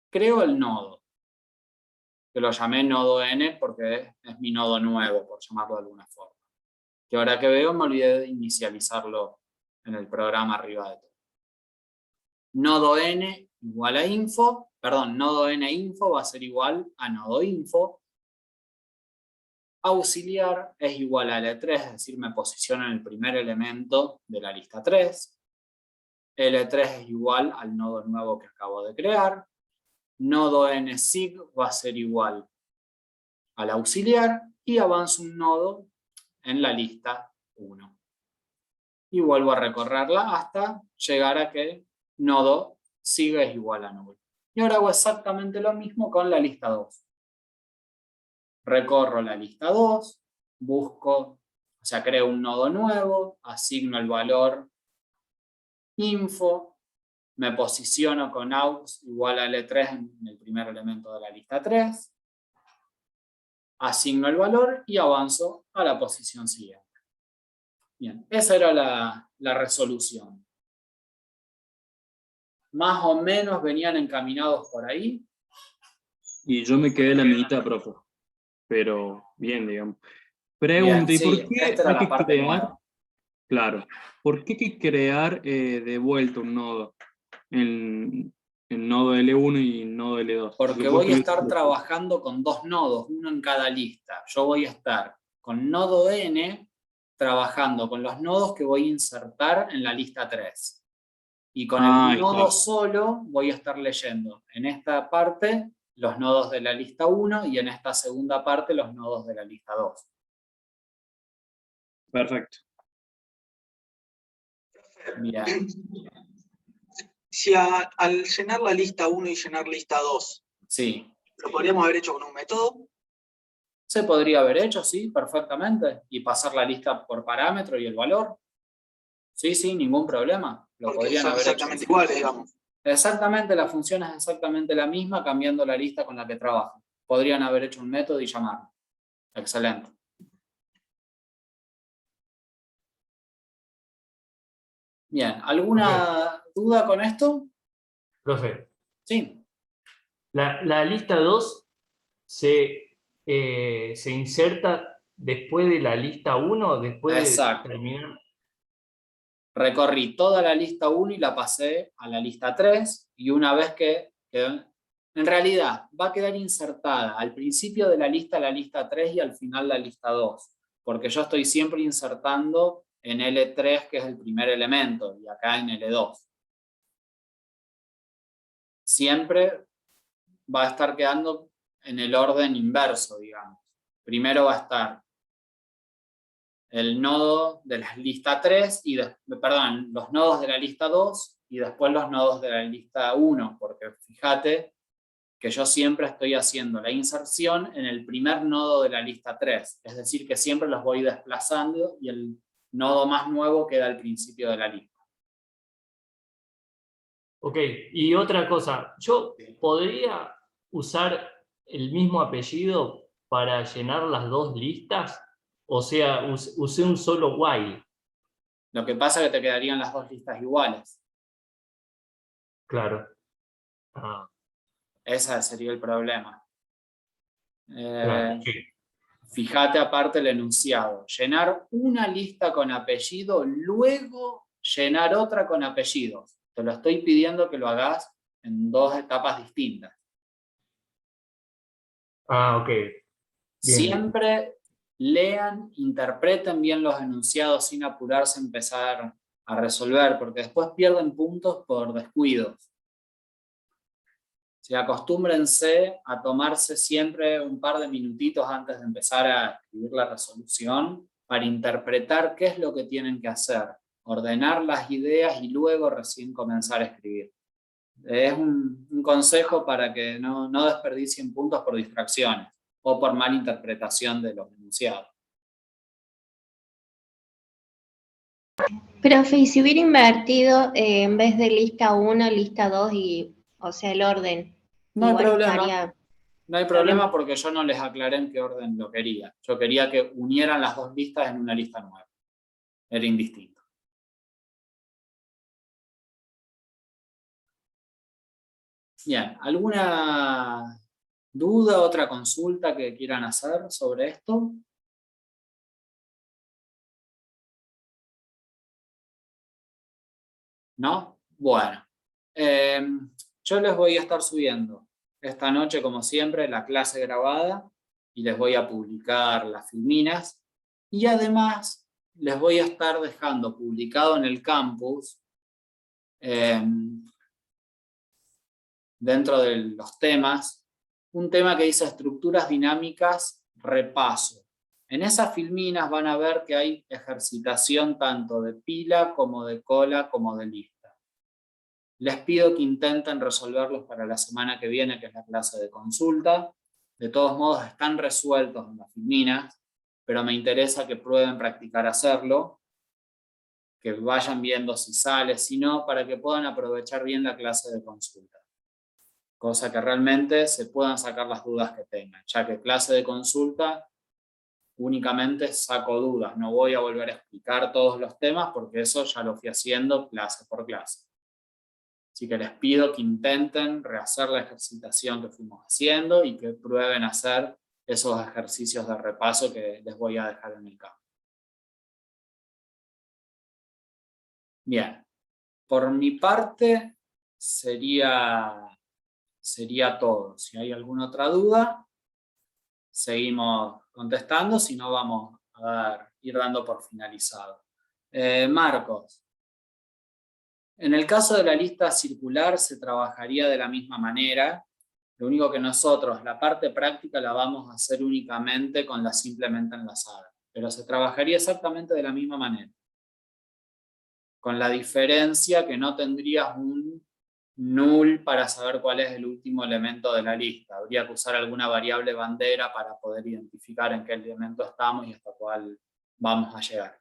Creo el nodo, que lo llamé nodo n porque es mi nodo nuevo, por llamarlo de alguna forma. Que ahora que veo me olvidé de inicializarlo en el programa arriba de todo. Nodo n igual a info, perdón, nodo n info va a ser igual a nodo info. Auxiliar es igual a L3, es decir, me posiciono en el primer elemento de la lista 3. L3 es igual al nodo nuevo que acabo de crear. Nodo nsig va a ser igual al auxiliar y avanzo un nodo en la lista 1. Y vuelvo a recorrerla hasta llegar a que nodo sigue es igual a null. Y ahora hago exactamente lo mismo con la lista 2. Recorro la lista 2, busco, o sea, creo un nodo nuevo, asigno el valor info, me posiciono con aux igual a L3 en el primer elemento de la lista 3, asigno el valor y avanzo a la posición siguiente. Bien, esa era la resolución. Más o menos venían encaminados por ahí. Y yo me quedé en la mitad, profe. Pero bien, digamos. Bien, Pregunta, ¿y sí, por qué esta era hay la que parte crear? nueva. Claro. ¿Por qué hay que crear de vuelta un nodo? En nodo L1 y nodo L2. Porque voy a estar trabajando con dos nodos, uno en cada lista. Yo voy a estar con nodo n trabajando con los nodos que voy a insertar en la lista 3. Y con el nodo solo voy a estar leyendo en esta parte los nodos de la lista 1 y en esta segunda parte los nodos de la lista 2. Perfecto. Bien. Si al llenar la lista 1 y llenar lista 2, Sí. ¿lo podríamos haber hecho con un método? Se podría haber hecho, sí, perfectamente. Y pasar la lista por parámetro y el valor. Sí, sí, ningún problema. Lo Porque podrían son haber exactamente hecho. iguales, digamos. Exactamente, la función es exactamente la misma, cambiando la lista con la que trabajan. Podrían haber hecho un método y llamarlo. Excelente. Bien, ¿alguna duda con esto? Profe, Sí. la lista 2 se inserta después de la lista 1, después Exacto. de terminar. Recorrí toda la lista 1 y la pasé a la lista 3, y una vez que quedó, en realidad va a quedar insertada al principio de la lista 3 y al final la lista 2, porque yo estoy siempre insertando en L3, que es el primer elemento, y acá en L2. Siempre va a estar quedando en el orden inverso, digamos. Primero va a estar el nodo de la lista 3, perdón, los nodos de la lista 2 y después los nodos de la lista 1, porque fíjate que yo siempre estoy haciendo la inserción en el primer nodo de la lista 3, es decir, que siempre los voy desplazando y el nodo más nuevo queda al principio de la lista. Ok, y otra cosa, ¿yo podría usar el mismo apellido para llenar las dos listas? O sea, usé un solo while. Lo que pasa es que te quedarían las dos listas iguales. Claro. Ah, Ese sería el problema. claro, sí. Fíjate aparte el enunciado. Llenar una lista con apellido, luego llenar otra con apellidos. Te lo estoy pidiendo que lo hagas en dos etapas distintas. Ah, ok. Bien. Siempre lean, interpreten bien los enunciados sin apurarse a empezar a resolver, porque después pierden puntos por descuidos. Si acostúmbrense a tomarse siempre un par de minutitos antes de empezar a escribir la resolución para interpretar qué es lo que tienen que hacer, ordenar las ideas y luego recién comenzar a escribir. Es un consejo para que no desperdicien puntos por distracciones o por mala interpretación de los enunciados. Profe, y si hubiera invertido en vez de lista 1, lista 2 y, o sea, el orden. No hay igual problema. estaría- No hay problema porque yo no les aclaré en qué orden lo quería. Yo quería que unieran las dos listas en una lista nueva. Era indistinto. Bien, ¿alguna duda, otra consulta que quieran hacer sobre esto? ¿No? Bueno. Yo les voy a estar subiendo esta noche, como siempre, la clase grabada y les voy a publicar las filminas. Y además les voy a estar dejando publicado en el campus, dentro de los temas, un tema que dice estructuras dinámicas, repaso. En esas filminas van a ver que hay ejercitación tanto de pila, como de cola, como de lista. Les pido que intenten resolverlos para la semana que viene, que es la clase de consulta. De todos modos, están resueltos en las filminas, pero me interesa que prueben practicar hacerlo, que vayan viendo si sale, si no, para que puedan aprovechar bien la clase de consulta. Cosa que realmente se puedan sacar las dudas que tengan, ya que clase de consulta únicamente saco dudas, no voy a volver a explicar todos los temas porque eso ya lo fui haciendo clase por clase. Así que les pido que intenten rehacer la ejercitación que fuimos haciendo y que prueben hacer esos ejercicios de repaso que les voy a dejar en el campo. Bien, por mi parte sería todo. Si hay alguna otra duda, seguimos contestando, si no vamos a ir dando por finalizado. Marcos, en el caso de la lista circular se trabajaría de la misma manera, lo único que nosotros, la parte práctica la vamos a hacer únicamente con la simplemente enlazada, pero se trabajaría exactamente de la misma manera. Con la diferencia que no tendrías un null para saber cuál es el último elemento de la lista. Habría que usar alguna variable bandera para poder identificar en qué elemento estamos y hasta cuál vamos a llegar.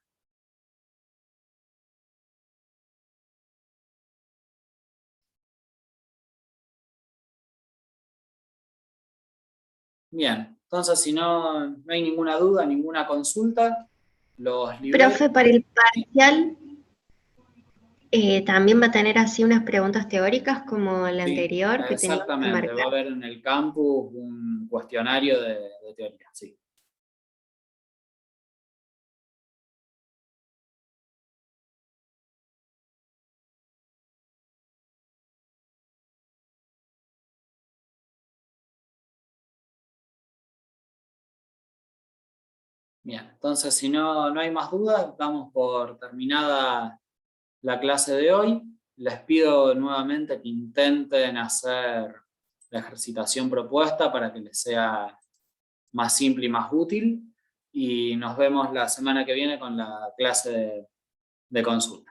Bien, entonces si no hay ninguna duda, ninguna consulta, los libros... Profe, para el parcial también va a tener así unas preguntas teóricas como la anterior que tenía que Exactamente, marcar. va a haber en el campus un cuestionario de teoría, sí. Bien, entonces si no hay más dudas, damos por terminada la clase de hoy. Les pido nuevamente que intenten hacer la ejercitación propuesta para que les sea más simple y más útil. Y nos vemos la semana que viene con la clase de consulta.